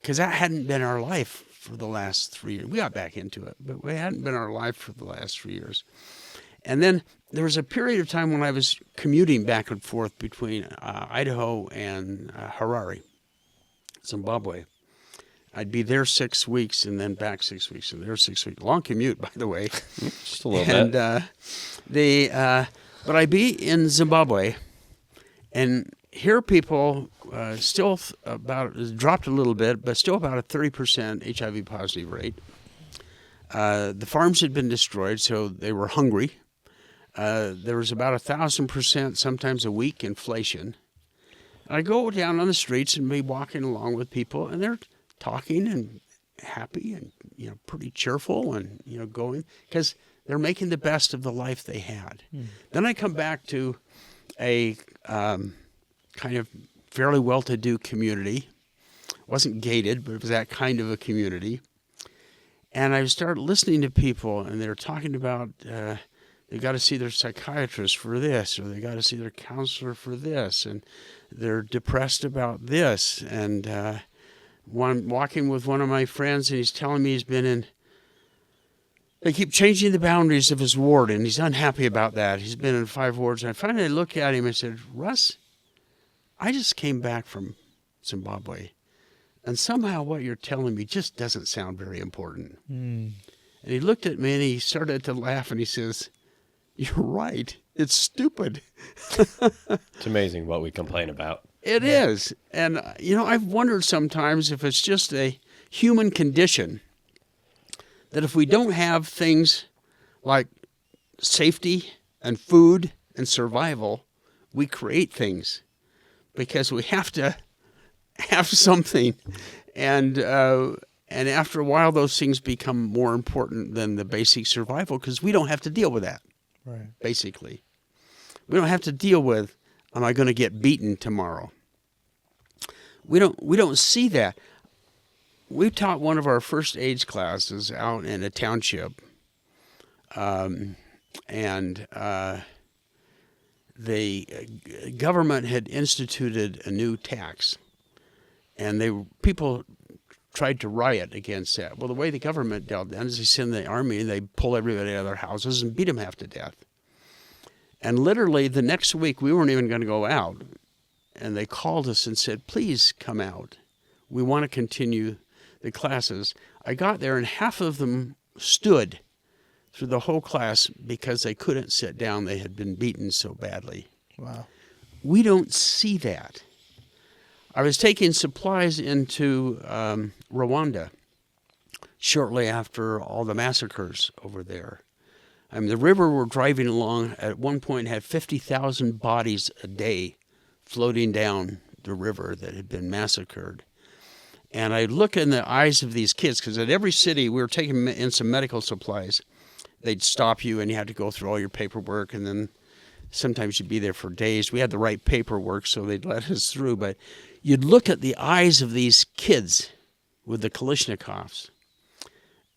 because that hadn't been our life for the last 3 years. We got back into it, but it hadn't been our life for the last 3 years. And then there was a period of time when I was commuting back and forth between Idaho and Harare, Zimbabwe. I'd be there 6 weeks and then back 6 weeks and there 6 weeks. Long commute, by the way. Just a little bit. But I'd be in Zimbabwe, and here people still dropped a little bit, but still about a 30% HIV positive rate. The farms had been destroyed, so they were hungry. There was about 1,000%, sometimes a week, inflation. I go down on the streets and be walking along with people, and they're talking and happy and pretty cheerful and going because they're making the best of the life they had. Then I come back to a kind of fairly well-to-do community. It wasn't gated, but it was that kind of a community. And I started listening to people, and they were talking about they got to see their psychiatrist for this, or they got to see their counselor for this, and they're depressed about this. And walking with one of my friends, and he's telling me they keep changing the boundaries of his ward, and he's unhappy about that. He's been in 5 wards. And I finally looked at him and said, Russ, I just came back from Zimbabwe, and somehow what you're telling me just doesn't sound very important. And he looked at me, and he started to laugh, and he says, you're right. It's stupid. It's amazing what we complain about. It is. And, I've wondered sometimes if it's just a human condition that if we don't have things like safety and food and survival, we create things because we have to have something. And after a while, those things become more important than the basic survival because we don't have to deal with that, basically. We don't have to deal with, am I going to get beaten tomorrow? We don't see that. We taught one of our first AIDS classes out in a township, and the government had instituted a new tax, and people tried to riot against that. Well, the way the government dealt then is they send the army and they pull everybody out of their houses and beat them half to death. And literally the next week, we weren't even going to go out. And they called us and said, please come out. We want to continue the classes. I got there and half of them stood through the whole class because they couldn't sit down. They had been beaten so badly. Wow. We don't see that. I was taking supplies into Rwanda shortly after all the massacres over there. I mean, the river we're driving along at one point had 50,000 bodies a day floating down the river that had been massacred. And I look in the eyes of these kids, because at every city, we were taking in some medical supplies. They'd stop you and you had to go through all your paperwork, and then sometimes you'd be there for days. We had the right paperwork, so they'd let us through. But you'd look at the eyes of these kids with the Kalashnikovs.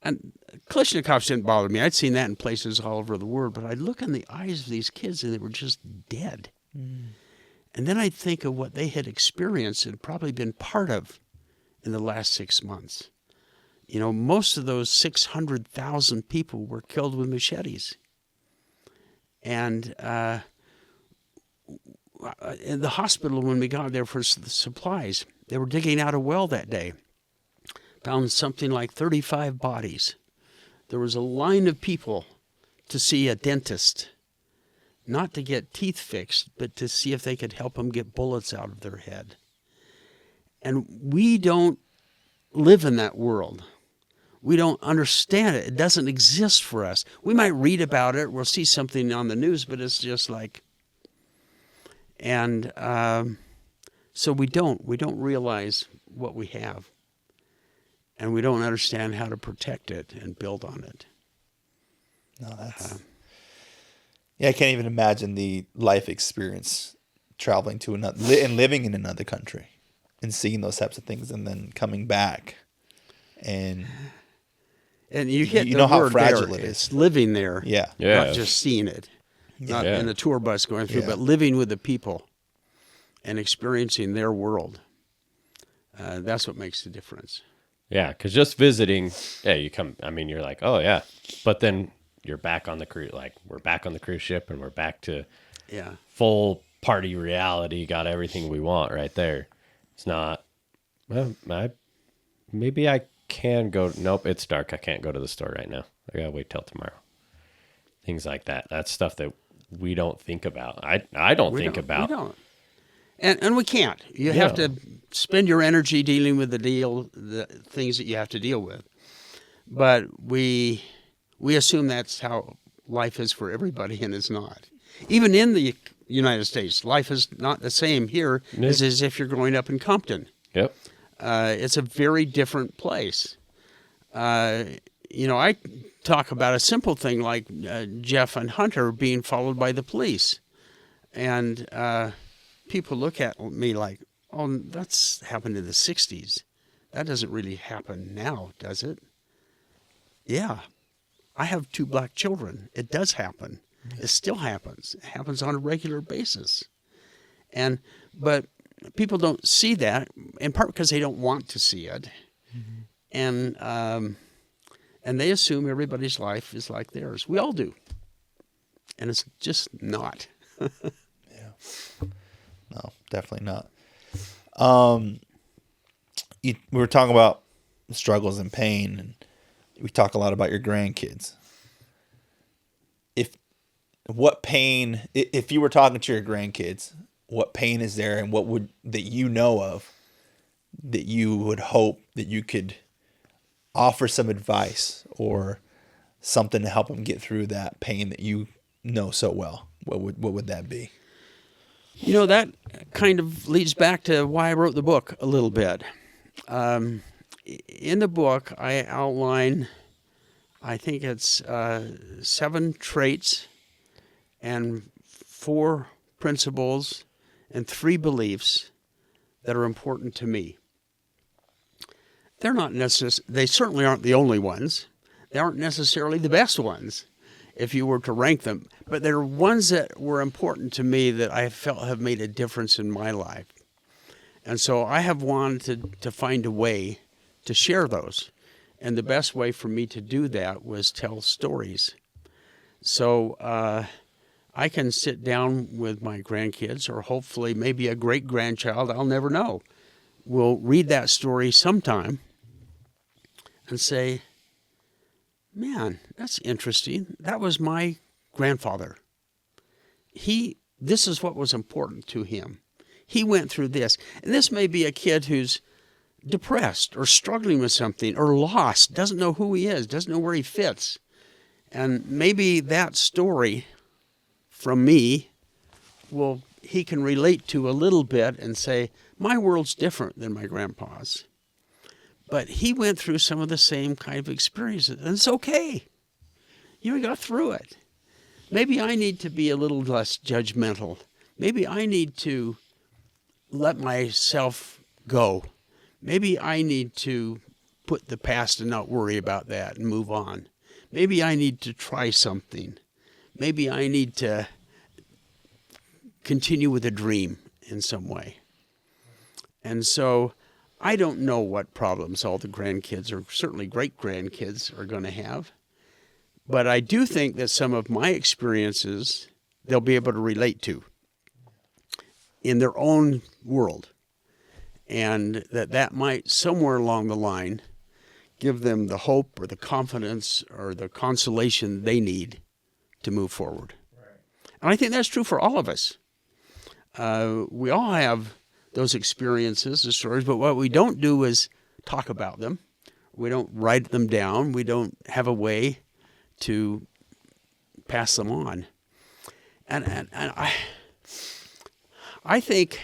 And Kalashnikovs didn't bother me. I'd seen that in places all over the world. But I'd look in the eyes of these kids, and they were just dead. And then I'd think of what they had experienced and probably been part of in the last 6 months. You know, most of those 600,000 people were killed with machetes. And in the hospital, when we got there for the supplies, they were digging out a well that day. Found something like 35 bodies. There was a line of people to see a dentist, not to get teeth fixed, but to see if they could help them get bullets out of their head. And we don't live in that world. We don't understand it. It doesn't exist for us. We might read about it. We'll see something on the news, but it's just like, and so we don't realize what we have, and we don't understand how to protect it and build on it. No, that's yeah. I can't even imagine the life experience traveling to another and living in another country and seeing those types of things, and then coming back and you hit you the know how word fragile there. it is. It's living there, Yeah. not just seeing it, not Yeah. in the tour bus going through, Yeah. but living with the people and experiencing their world. That's what makes the difference. Yeah, because just visiting, yeah, you come, I mean, you're like, oh, yeah. But then you're back on the cruise, like, we're back on the cruise ship and we're back to Yeah. full party reality, got everything we want right there. It's not, well, maybe I can go, nope, it's dark. I can't go to the store right now. I gotta wait till tomorrow. Things like that. That's stuff that we don't think about. I don't think about. We don't. And we can't. You have to spend your energy dealing with the things that you have to deal with. But we assume that's how life is for everybody, and it's not. Even in the United States, life is not the same here as if you're growing up in Compton. Yep. It's a very different place. I talk about a simple thing like Jeff and Hunter being followed by the police. And people look at me like, oh, that's happened in the 60s. That doesn't really happen now, does it? Yeah. I have 2 black children. It does happen. It still happens. It happens on a regular basis. But people don't see that, in part because they don't want to see it. Mm-hmm. And they assume everybody's life is like theirs. We all do. And it's just not. Yeah. No, definitely not. We were talking about struggles and pain, and we talk a lot about your grandkids. What pain, if you were talking to your grandkids, what pain is there, and what that you know of that you would hope that you could offer some advice or something to help them get through that pain that you know so well? What would that be? You know, that kind of leads back to why I wrote the book a little bit. In the book, I outline, I think it's 7 traits and 4 principles and 3 beliefs that are important to me. They're not they certainly aren't the only ones. They aren't necessarily the best ones, if you were to rank them. But they're ones that were important to me that I felt have made a difference in my life. And so I have wanted to find a way to share those. And the best way for me to do that was tell stories. So I can sit down with my grandkids, or hopefully maybe a great-grandchild, I'll never know, will read that story sometime and say, man, that's interesting. That was my grandfather. This is what was important to him. He went through this. And this may be a kid who's depressed or struggling with something or lost, doesn't know who he is, doesn't know where he fits. And maybe that story from me he can relate to a little bit and say, my world's different than my grandpa's. But he went through some of the same kind of experiences, and it's okay. You got through it. Maybe I need to be a little less judgmental. Maybe I need to let myself go. Maybe I need to put the past and not worry about that and move on. Maybe I need to try something. Maybe I need to continue with a dream in some way. And so I don't know what problems all the grandkids or certainly great-grandkids are going to have. But I do think that some of my experiences they'll be able to relate to in their own world. And that might, somewhere along the line, give them the hope or the confidence or the consolation they need to move forward. Right. And I think that's true for all of us. We all have those experiences, the stories, but what we don't do is talk about them. We don't write them down. We don't have a way to pass them on. And I think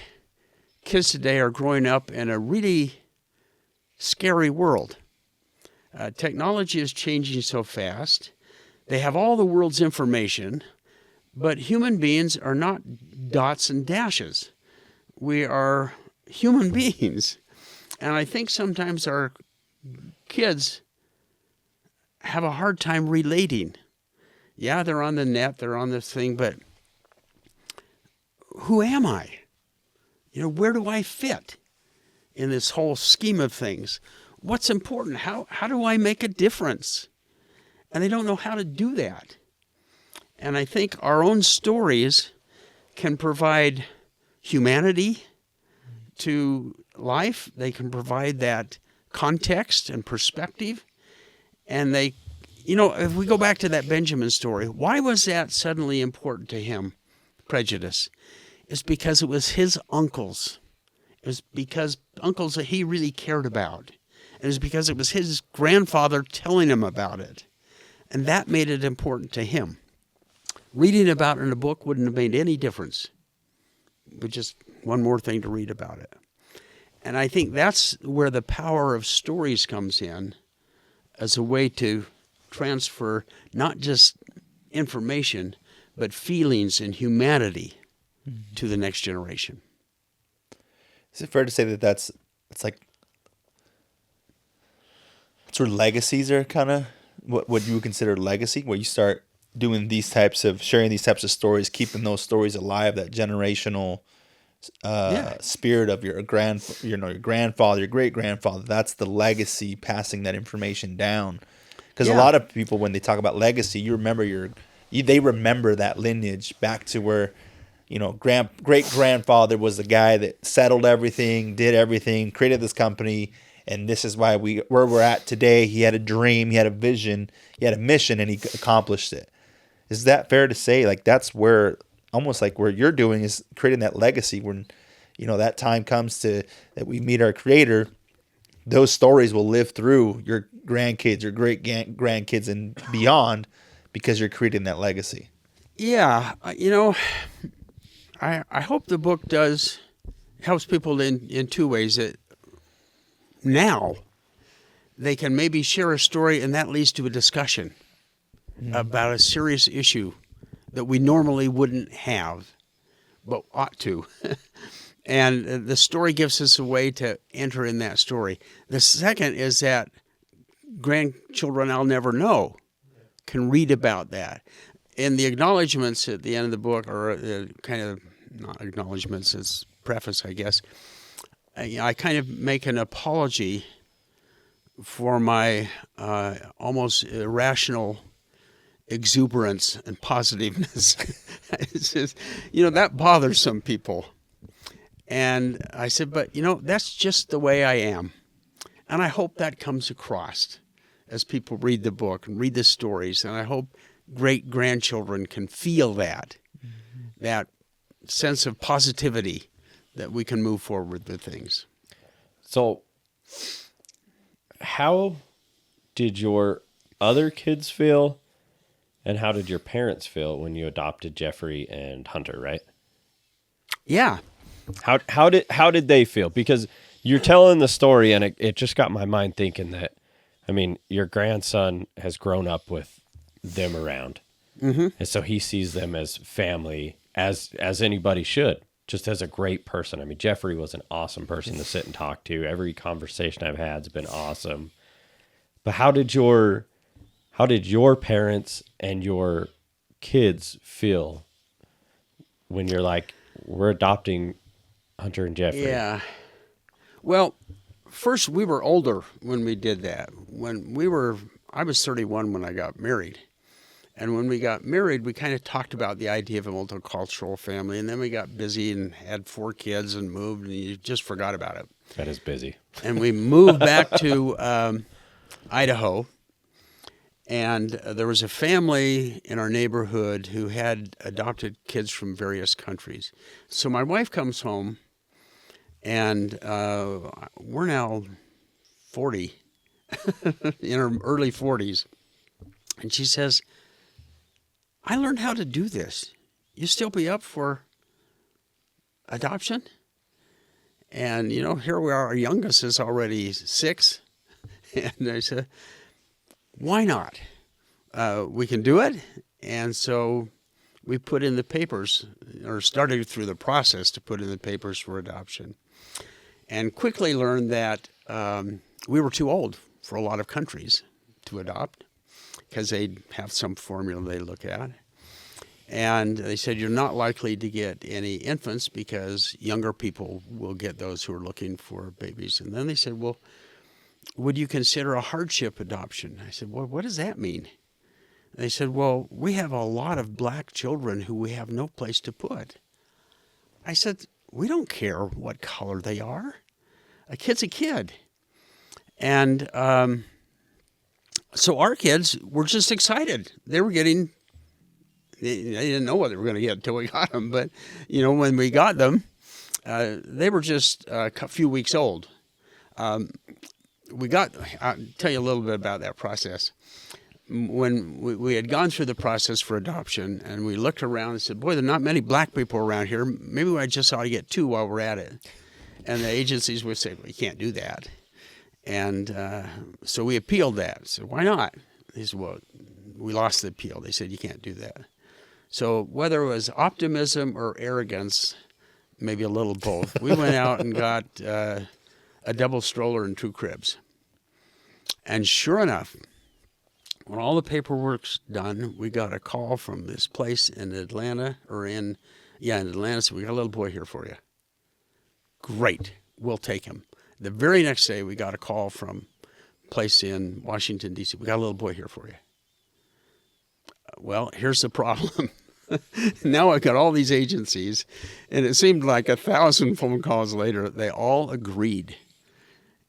kids today are growing up in a really scary world. Technology is changing so fast. They have all the world's information, but human beings are not dots and dashes. We are human beings. And I think sometimes our kids have a hard time relating. Yeah, they're on the net, they're on this thing, but who am I? Where do I fit in this whole scheme of things? What's important? How do I make a difference? And they don't know how to do that. And I think our own stories can provide humanity to life. They can provide that context and perspective. And they, if we go back to that Benjamin story, why was that suddenly important to him, Prejudice? It's because it was his uncles. It was because uncles that he really cared about. It was because it was his grandfather telling him about it. And that made it important to him. Reading about it in a book wouldn't have made any difference. But just one more thing to read about it. And I think that's where the power of stories comes in as a way to transfer not just information, but feelings and humanity to the next generation. Is it fair to say that it's like sort of legacies are kind of what you would consider legacy, where you start doing sharing these types of stories, keeping those stories alive, that generational spirit of your grandfather, your great grandfather. That's the legacy, passing that information down. Because a lot of people, when they talk about legacy, they remember that lineage back to where, great grandfather was the guy that settled everything, did everything, created this company, and this is why where we're at today. He had a dream, he had a vision, he had a mission, and he accomplished it. Is that fair to say? Like that's where, almost like where you're doing is creating that legacy. When that time comes that we meet our Creator, those stories will live through your grandkids, your great grandkids, and beyond, because you're creating that legacy. Yeah, I hope the book helps people in two ways. That now they can maybe share a story, and that leads to a discussion about a serious issue that we normally wouldn't have, but ought to. And the story gives us a way to enter in that story. The second is that grandchildren I'll never know can read about that. In the acknowledgments at the end of the book, or kind of not acknowledgments, it's preface, I guess, I kind of make an apology for my almost irrational exuberance and positiveness. It's just, that bothers some people. And I said, but, that's just the way I am. And I hope that comes across as people read the book and read the stories. And I hope great-grandchildren can feel that sense of positivity that we can move forward with things. So How did your other kids feel, and how did your parents feel when you adopted Jeffrey and Hunter, right? Yeah. How did they feel? Because you're telling the story, and it just got my mind thinking that, I mean, your grandson has grown up with them around, and so he sees them as family, as anybody should, just as a great person. I mean, Jeffrey was an awesome person to sit and talk to. Every conversation I've had has been awesome. But how did your parents and your kids feel when you're like, we're adopting Hunter and Jeffrey? Yeah. Well, first we were older when we did that. I was 31 when I got married. And when we got married, we kind of talked about the idea of a multicultural family. And then we got busy and had 4 kids and moved, and you just forgot about it. That is busy. And we moved back to Idaho. And there was a family in our neighborhood who had adopted kids from various countries. So my wife comes home, and we're now 40, in our early 40s. And she says, I learned how to do this. You still be up for adoption? And, here we are. Our youngest is already 6. And I said, why not? We can do it. And so we put in the papers, or started through the process to put in the papers for adoption. And quickly learned that we were too old for a lot of countries to adopt, because they have some formula they look at. And they said, you're not likely to get any infants because younger people will get those who are looking for babies. And then they said, well, would you consider a hardship adoption? I said, well, what does that mean? They said, well, we have a lot of black children who we have no place to put. I said, we don't care what color they are. A kid's a kid. And so our kids were just excited. They didn't know what they were going to get until we got them. But, when we got them, they were just a few weeks old. I'll tell you a little bit about that process. When we had gone through the process for adoption, and we looked around and said, boy, there are not many black people around here. Maybe I just ought to get 2 while we're at it. And the agencies would say, well, you can't do that. And so we appealed that. So why not? They said, well, we lost the appeal. They said, you can't do that. So whether it was optimism or arrogance, maybe a little both, we went out and got a double stroller and 2 cribs. And sure enough, when all the paperwork's done, we got a call from this place in Atlanta, in Atlanta. So we got a little boy here for you. Great, we'll take him. The very next day, we got a call from a place in Washington, D.C. We got a little boy here for you. Well, here's the problem. Now I've got all these agencies, and it seemed like 1,000 phone calls later, they all agreed.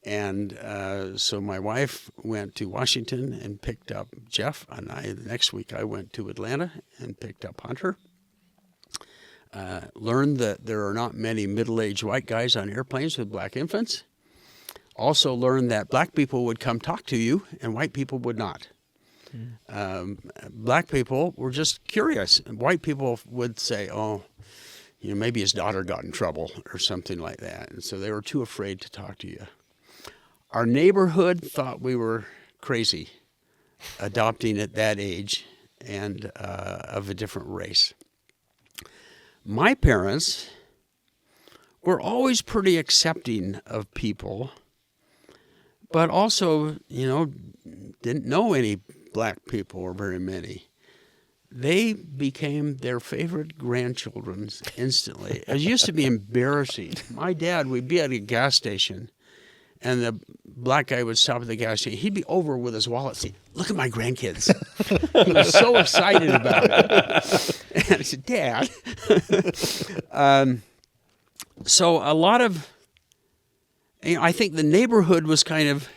And so my wife went to Washington and picked up Jeff, and the next week I went to Atlanta and picked up Hunter. Learned that there are not many middle-aged white guys on airplanes with black infants. Also learned that black people would come talk to you and white people would not. Black people were just curious. White people would say, oh, maybe his daughter got in trouble or something like that. And so they were too afraid to talk to you. Our neighborhood thought we were crazy adopting at that age and of a different race. My parents were always pretty accepting of people, but also, didn't know any black people or very many. They became their favorite grandchildren instantly. It used to be embarrassing. My dad, we'd be at a gas station, and the black guy would stop at the gas station. He'd be over with his wallet saying, look at my grandkids. He was so excited about it. And I said, Dad. So a lot of, I think the neighborhood was kind of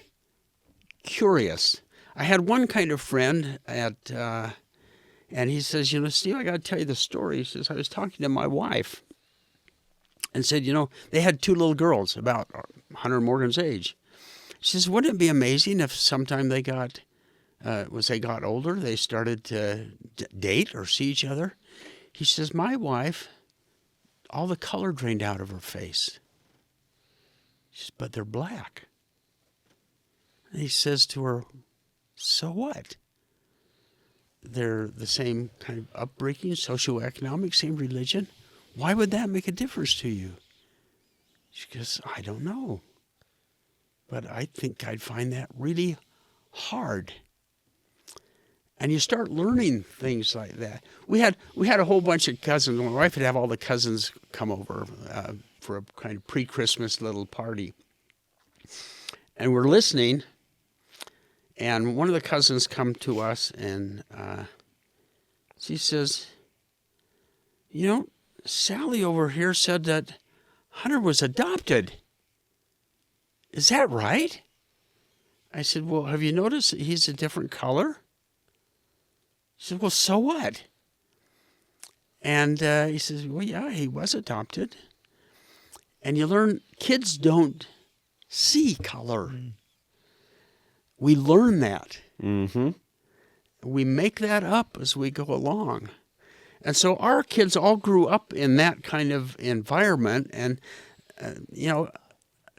curious. I had one kind of friend and he says, Steve, I got to tell you the story. He says, I was talking to my wife and said, they had 2 little girls about Hunter and Morgan's age. She says, wouldn't it be amazing if sometime they got, as they got older, they started to date or see each other? He says, my wife, all the color drained out of her face. She says, but they're black. And he says to her, so what? They're the same kind of upbringing, socioeconomic, same religion. Why would that make a difference to you? She goes, I don't know. But I think I'd find that really hard. And you start learning things like that. We had a whole bunch of cousins. My wife would have all the cousins come over for a kind of pre-Christmas little party. And we're listening, and one of the cousins come to us, and she says, you know, Sally over here said that Hunter was adopted. Is that right? I said, well, have you noticed that he's a different color? She said, well, so what? And he says, well, yeah, he was adopted. And you learn kids don't see color. We learn that. Mm-hmm. We make that up as we go along. And so our kids all grew up in that kind of environment. And, you know,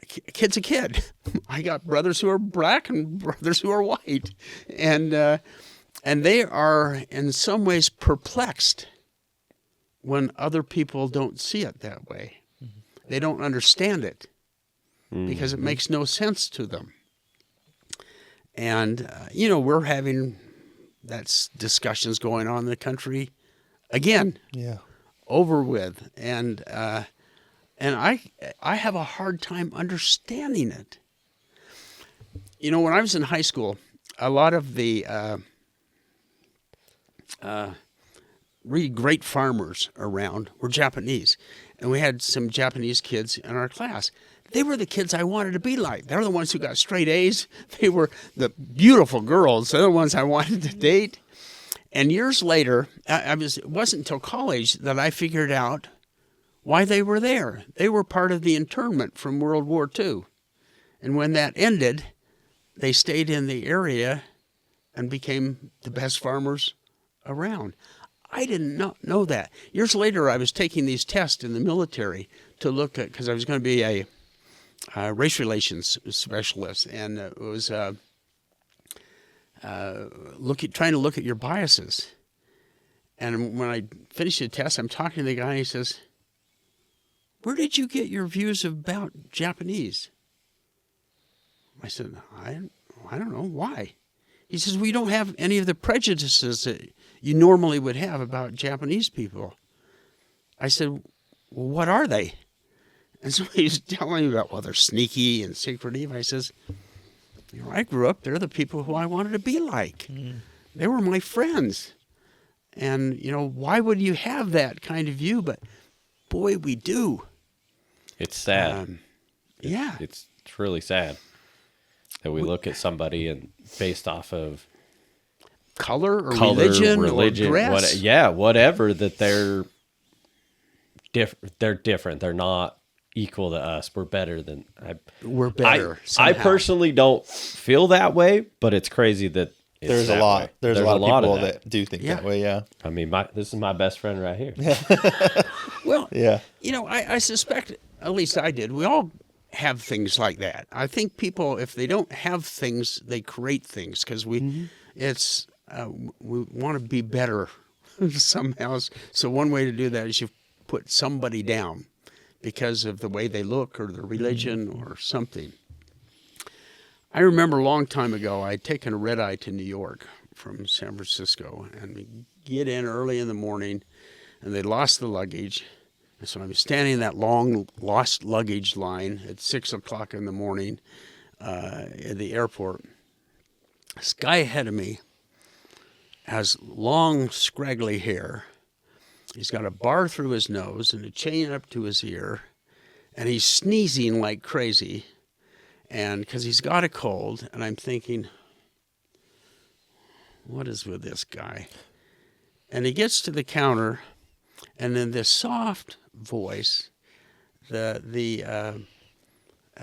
kid's a kid. I got brothers who are black and brothers who are white. And they are in some ways perplexed when other people don't see it that way. Mm-hmm. They don't understand it because it makes no sense to them. And, you know, we're having discussions going on in the country again, over with. And I have a hard time understanding it. You know, when I was in high school, a lot of the really great farmers around were Japanese. And we had some Japanese kids in our class. They were the kids I wanted to be like. They're the ones who got straight A's. They were the beautiful girls. They're the ones I wanted to date. And years later, it wasn't until college that I figured out why they were there. They were part of the internment from World War II. And when that ended, they stayed in the area and became the best farmers around. I did not know that. Years later, I was taking these tests in the military to look at, because I was going to be a race relations specialist, and it was trying to look at your biases. And when I finished the test, I'm talking to the guy, and he says, where did you get your views about Japanese? I said, I don't know. Why? He says, we don't have any of the prejudices that you normally would have about Japanese people. I said, well, what are they? And so he's telling me about, well, they're sneaky and secretive. I says, you know, I grew up, they're the people who I wanted to be like. They were my friends. And, you know, why would you have that kind of view? But, boy, we do. It's sad. It's It's really sad that we look at somebody and based off of color, religion, or dress. Whatever, that they're different. They're not equal to us. We're better than we're better. I personally don't feel that way, but it's crazy that there's a lot. There's a lot of people that do think that way. Yeah. I mean, this is my best friend right here. Well, you know, I suspect, at least I did, we all have things like that. I think people, if they don't have things, they create things because we want to be better somehow. So one way to do that is you put somebody down because of the way they look or their religion or something. I remember a long time ago, I had taken a red eye to New York from San Francisco, and we get in early in the morning, and they lost the luggage. And so I'm standing in that long lost luggage line at 6 o'clock in the morning at the airport. This guy ahead of me has long, scraggly hair. He's got a bar through his nose and a chain up to his ear, and he's sneezing like crazy. And because he's got a cold, and I'm thinking, what is with this guy? And he gets to the counter, and in this soft voice, the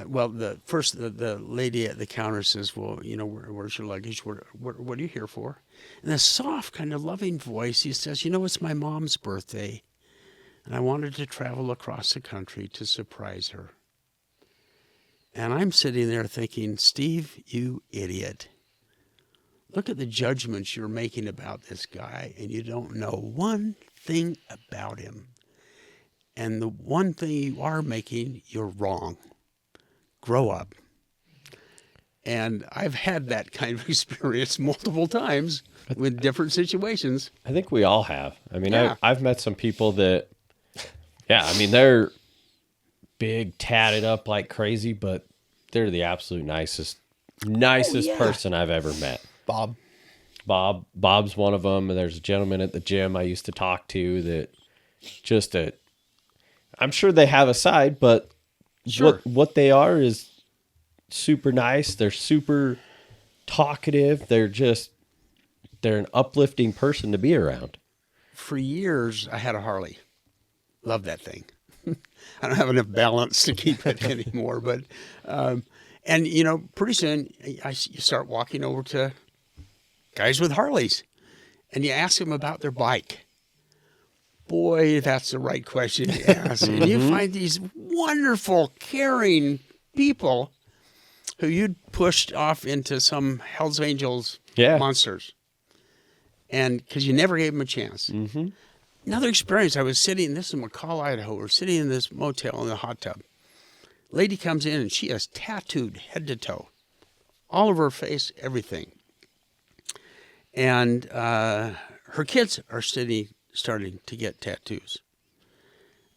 Well, the lady at the counter says, "Well, where's your luggage? What are you here for?" And a soft, kind of loving voice, he says, "It's my mom's birthday, and I wanted to travel across the country to surprise her." And I'm sitting there thinking, Steve, you idiot. Look at the judgments you're making about this guy, and you don't know one thing about him. And the one thing you are making, you're wrong. Grow up. And I've had that kind of experience multiple times with different situations. I think we all have. I mean, Yeah. I've met some people that, they're big, tatted up like crazy, but they're the absolute nicest yeah. person I've ever met. Bob's one of them. And there's a gentleman at the gym I used to talk to that I'm sure they have a side, but Sure. what they are is super nice. They're super talkative. They're an uplifting person to be around. For years, I had a Harley. Love that thing. I don't have enough balance to keep it anymore, but pretty soon you start walking over to guys with Harleys, and you ask them about their bike. Boy, that's the right question to ask. And you find these wonderful, caring people who you'd pushed off into some Hell's Angels monsters, and because you never gave them a chance. Mm-hmm. Another experience, this is McCall, Idaho. We're sitting in this motel in the hot tub. Lady comes in, and she is tattooed head to toe. All over her face, everything. And her kids are starting to get tattoos.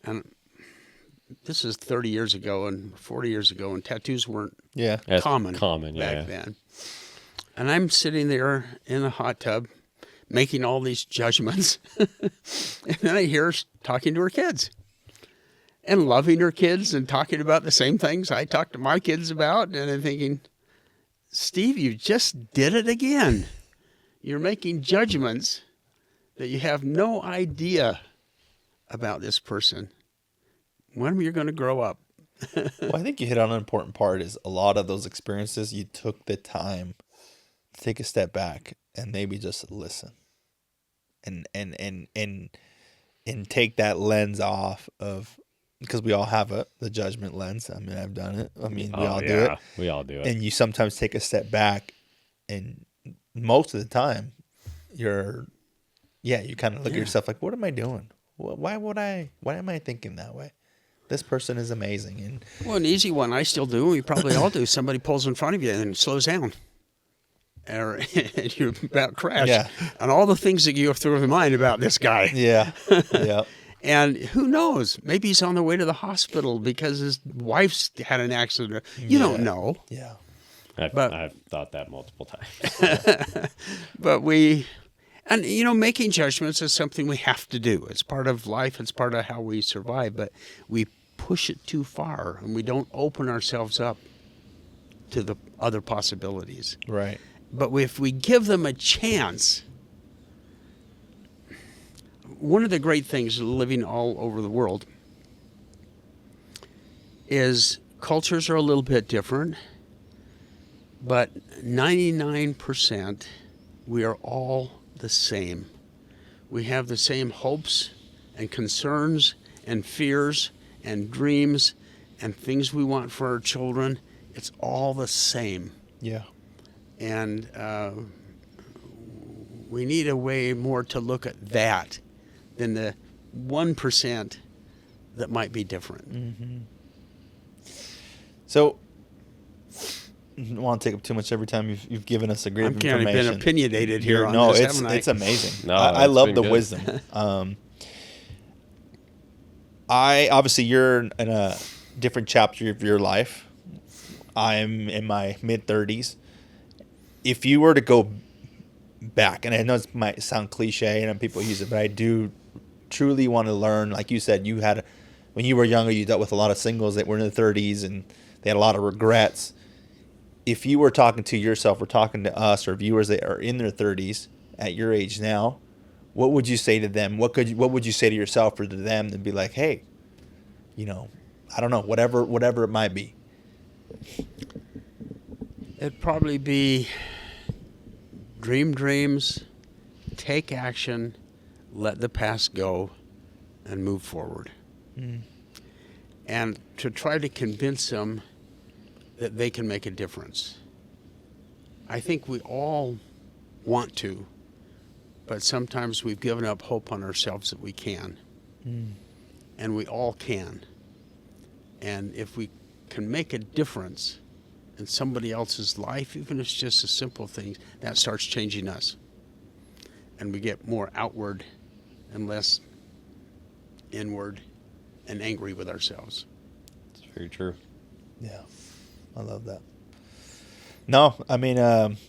And this is 30 years ago and 40 years ago, and tattoos weren't common back then. And I'm sitting there in the hot tub making all these judgments. And then I hear her talking to her kids and loving her kids and talking about the same things I talk to my kids about. And I'm thinking, Steve, you just did it again. You're making judgments that you have no idea about this person. When are you going to grow up? Well, I think you hit on an important part is a lot of those experiences, you took the time to take a step back and maybe just listen and take that lens off of, because we all have the judgment lens. I mean, I've done it. I mean, we all do it. We all do it. And you sometimes take a step back, and most of the time you kind of look at yourself like, what am I doing? Why am I thinking that way? This person is amazing. And well, an easy one I still do, we probably all do. Somebody pulls in front of you and slows down. And you're about to crash. Yeah. And all the things that go through your mind about this guy. yeah. And who knows? Maybe he's on the way to the hospital because his wife's had an accident. You don't know. Yeah. I've thought that multiple times. But making judgments is something we have to do. It's part of life. It's part of how we survive. But we push it too far, and we don't open ourselves up to the other possibilities. Right. But if we give them a chance, one of the great things living all over the world is cultures are a little bit different, but 99% we are all the same. We have the same hopes and concerns and fears and dreams and things we want for our children. It's all the same. Yeah. And we need a way more to look at that than the 1% that might be different. Mm-hmm. So, I don't want to take up too much every time you've given us a great information. I've been opinionated here on no, this, haven't I? it's amazing. No, I love the good. wisdom. Obviously you're in a different chapter of your life. I'm in my mid-30s. If you were to go back, and I know it might sound cliche and people use it, but I do truly want to learn. Like you said, when you were younger, you dealt with a lot of singles that were in their 30s and they had a lot of regrets. If you were talking to yourself or talking to us or viewers that are in their 30s at your age now, what would you say to them? What would you say to yourself or to them to be like, hey, I don't know, whatever it might be. It'd probably be dream dreams, take action, let the past go, and move forward. And to try to convince them that they can make a difference. I think we all want to, but sometimes we've given up hope on ourselves that we can. And we all can. And if we can make a difference in somebody else's life, even if it's just a simple thing, that starts changing us. And we get more outward and less inward and angry with ourselves. It's very true. Yeah, I love that. No, I mean,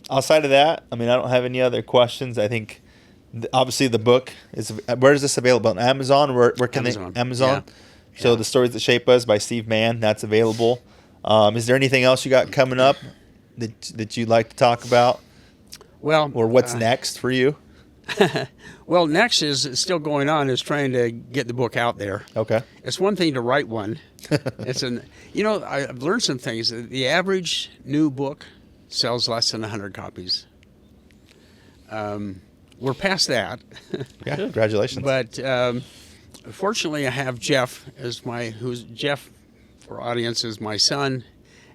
outside of that, I mean, I don't have any other questions. I think, obviously, the book is. Where is this available? On Amazon? Where can Amazon. they? Amazon. Yeah. So Yeah. The Stories That Shape Us by Steve Mann. That's available. Is there anything else you got coming up that you'd like to talk about, Well, or what's next for you? well, next is still going on is trying to get the book out there. Okay. It's one thing to write one. I've learned some things. The average new book sells less than 100 copies. We're past that. Yeah. Congratulations. But fortunately, I have Jeff Jeff for audience is my son,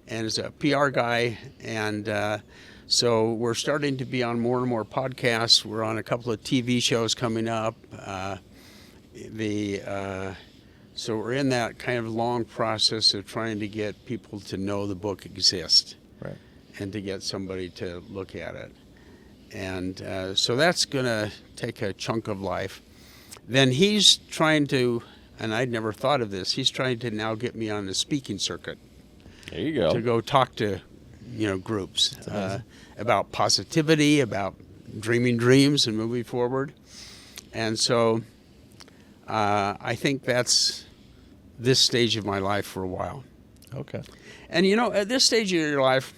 and is a PR guy, and so we're starting to be on more and more podcasts. We're on a couple of TV shows coming up. So we're in that kind of long process of trying to get people to know the book exists, Right. and to get somebody to look at it. And so that's going to take a chunk of life. Then he's trying to, and I'd never thought of this, he's trying to now get me on the speaking circuit There you go. to go talk to, groups about positivity, about dreaming dreams and moving forward. And so I think that's this stage of my life for a while. Okay. And at this stage of your life,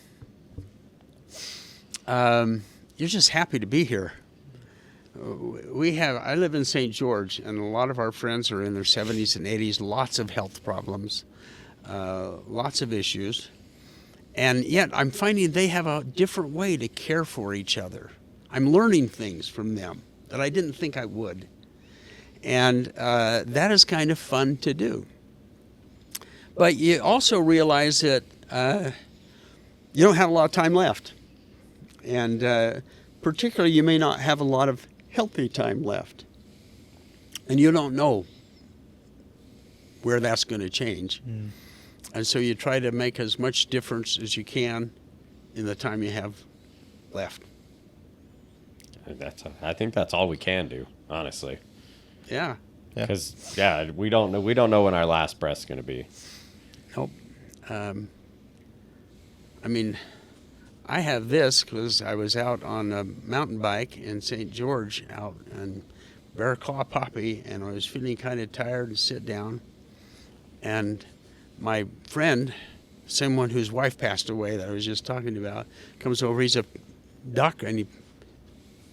you're just happy to be here. I live in St. George, and a lot of our friends are in their 70s and 80s, lots of health problems, lots of issues. And yet I'm finding they have a different way to care for each other. I'm learning things from them that I didn't think I would. And that is kind of fun to do. But you also realize that you don't have a lot of time left. And particularly, you may not have a lot of healthy time left. And you don't know where that's going to change. And so you try to make as much difference as you can in the time you have left. I think that's all we can do, honestly. Yeah. Because we don't know when our last breath's going to be. Nope. I have this because I was out on a mountain bike in St. George out in Bear Claw Poppy, and I was feeling kind of tired and sit down. And my friend, someone whose wife passed away that I was just talking about, comes over. He's a doctor, and he's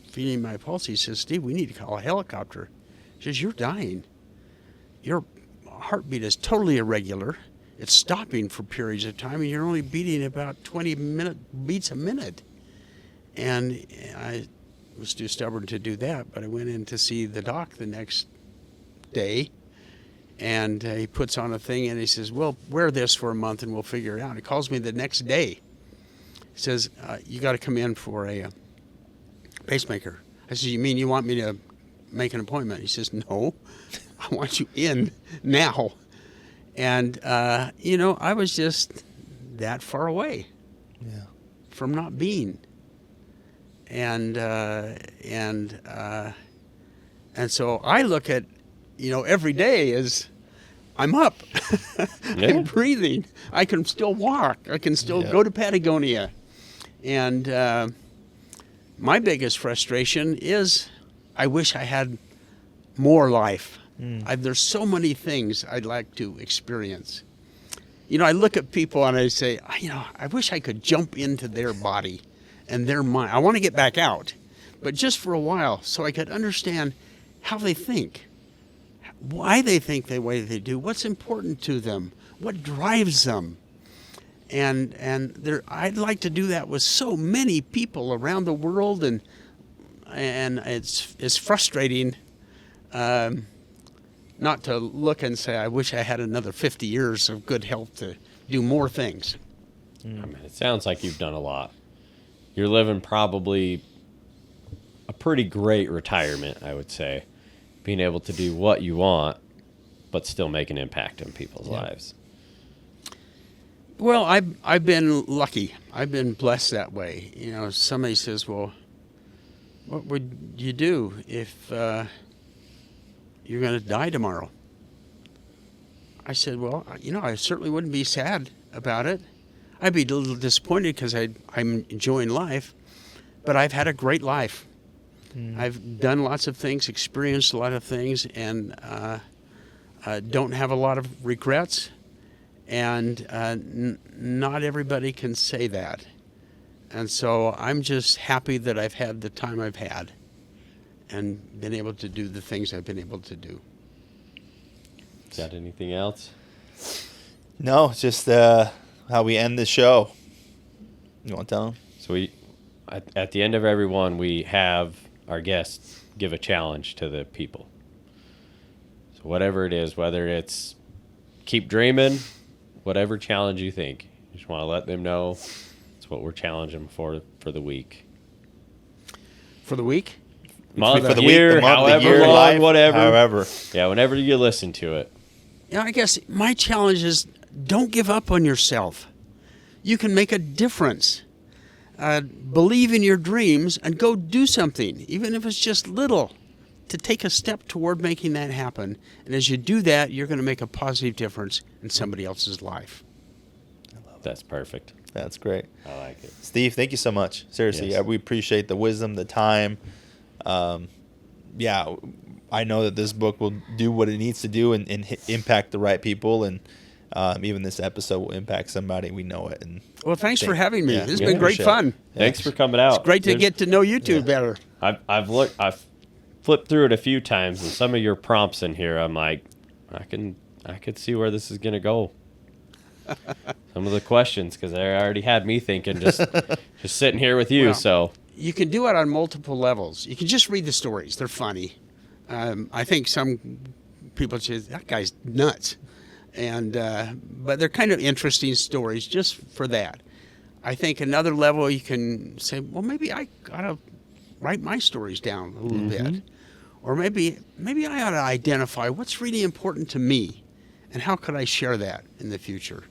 feeling my pulse. He says, "Steve, we need to call a helicopter." He says, "You're dying. Your heartbeat is totally irregular. It's stopping for periods of time, and you're only beating about 20 beats a minute." And I was too stubborn to do that, but I went in to see the doc the next day, and he puts on a thing, and he says, "Well, wear this for a month, and we'll figure it out." He calls me the next day. He says, "You got to come in for a pacemaker." I said, "You mean you want me to make an appointment?" He says, "No, I want you in now." And, I was just that far away from not being. And so I look at, every day as I'm up. I'm breathing. I can still walk. I can still go to Patagonia. And my biggest frustration is I wish I had more life. There's so many things I'd like to experience. I look at people and I say, I wish I could jump into their body and their mind. I want to get back out, but just for a while so I could understand how they think, why they think the way they do, what's important to them, what drives them. and there, I'd like to do that with so many people around the world, and it's frustrating not to look and say, I wish I had another 50 years of good health to do more things. I mean, it sounds like you've done a lot. You're living probably a pretty great retirement, I would say. Being able to do what you want, but still make an impact in people's lives. Well, I've been lucky. I've been blessed that way. You know, somebody says, well, what would you do if you're going to die tomorrow? I said, well, you know, I certainly wouldn't be sad about it. I'd be a little disappointed because I'm enjoying life, but I've had a great life. I've done lots of things, experienced a lot of things, and don't have a lot of regrets. And not everybody can say that. And so I'm just happy that I've had the time I've had and been able to do the things I've been able to do. Got anything else? No, it's just how we end the show. You want to tell them? So at the end of every one, we have our guests give a challenge to the people. So whatever it is, whether it's keep dreaming, whatever challenge you think, you just want to let them know it's what we're challenging for the week. For the week? Month, For the year, week, the month, the however year, long, life, whatever. however. Yeah, whenever you listen to it. Yeah, I guess my challenge is don't give up on yourself. You can make a difference. Believe in your dreams and go do something, even if it's just little, to take a step toward making that happen. And as you do that, you're going to make a positive difference in somebody else's life. That's perfect. That's great. I like it. Steve, thank you so much. Seriously, Yes. we appreciate the wisdom, the time. Yeah, I know that this book will do what it needs to do and impact the right people, and even this episode will impact somebody. We know it. And Well, thanks for having me. yeah, This has we been great appreciate fun. it. Thanks for coming out. It's great to get to know you two better. I've flipped through it a few times, and some of your prompts in here, I'm like, I could see where this is gonna go. Some of the questions, because they already had me thinking, just sitting here with you. Well, So you can do it on multiple levels. You can just read the stories. They're funny. I think some people say, that guy's nuts. But they're kind of interesting stories just for that. I think another level you can say, well, maybe I got to write my stories down a little bit. Or maybe I ought to identify what's really important to me and how could I share that in the future.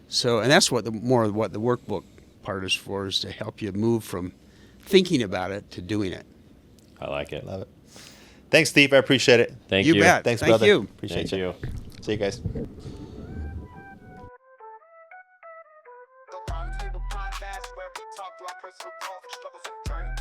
So, and that's what more of what the workbook part is for, is to help you move from thinking about it to doing it. I like it. Love it. Thanks, Steve. I appreciate it. Thank you. You bet. Thanks, Thank brother. you. Appreciate Thank you. See you guys. The Roundtable Podcast, where we talk about personal growth, struggles, and journey.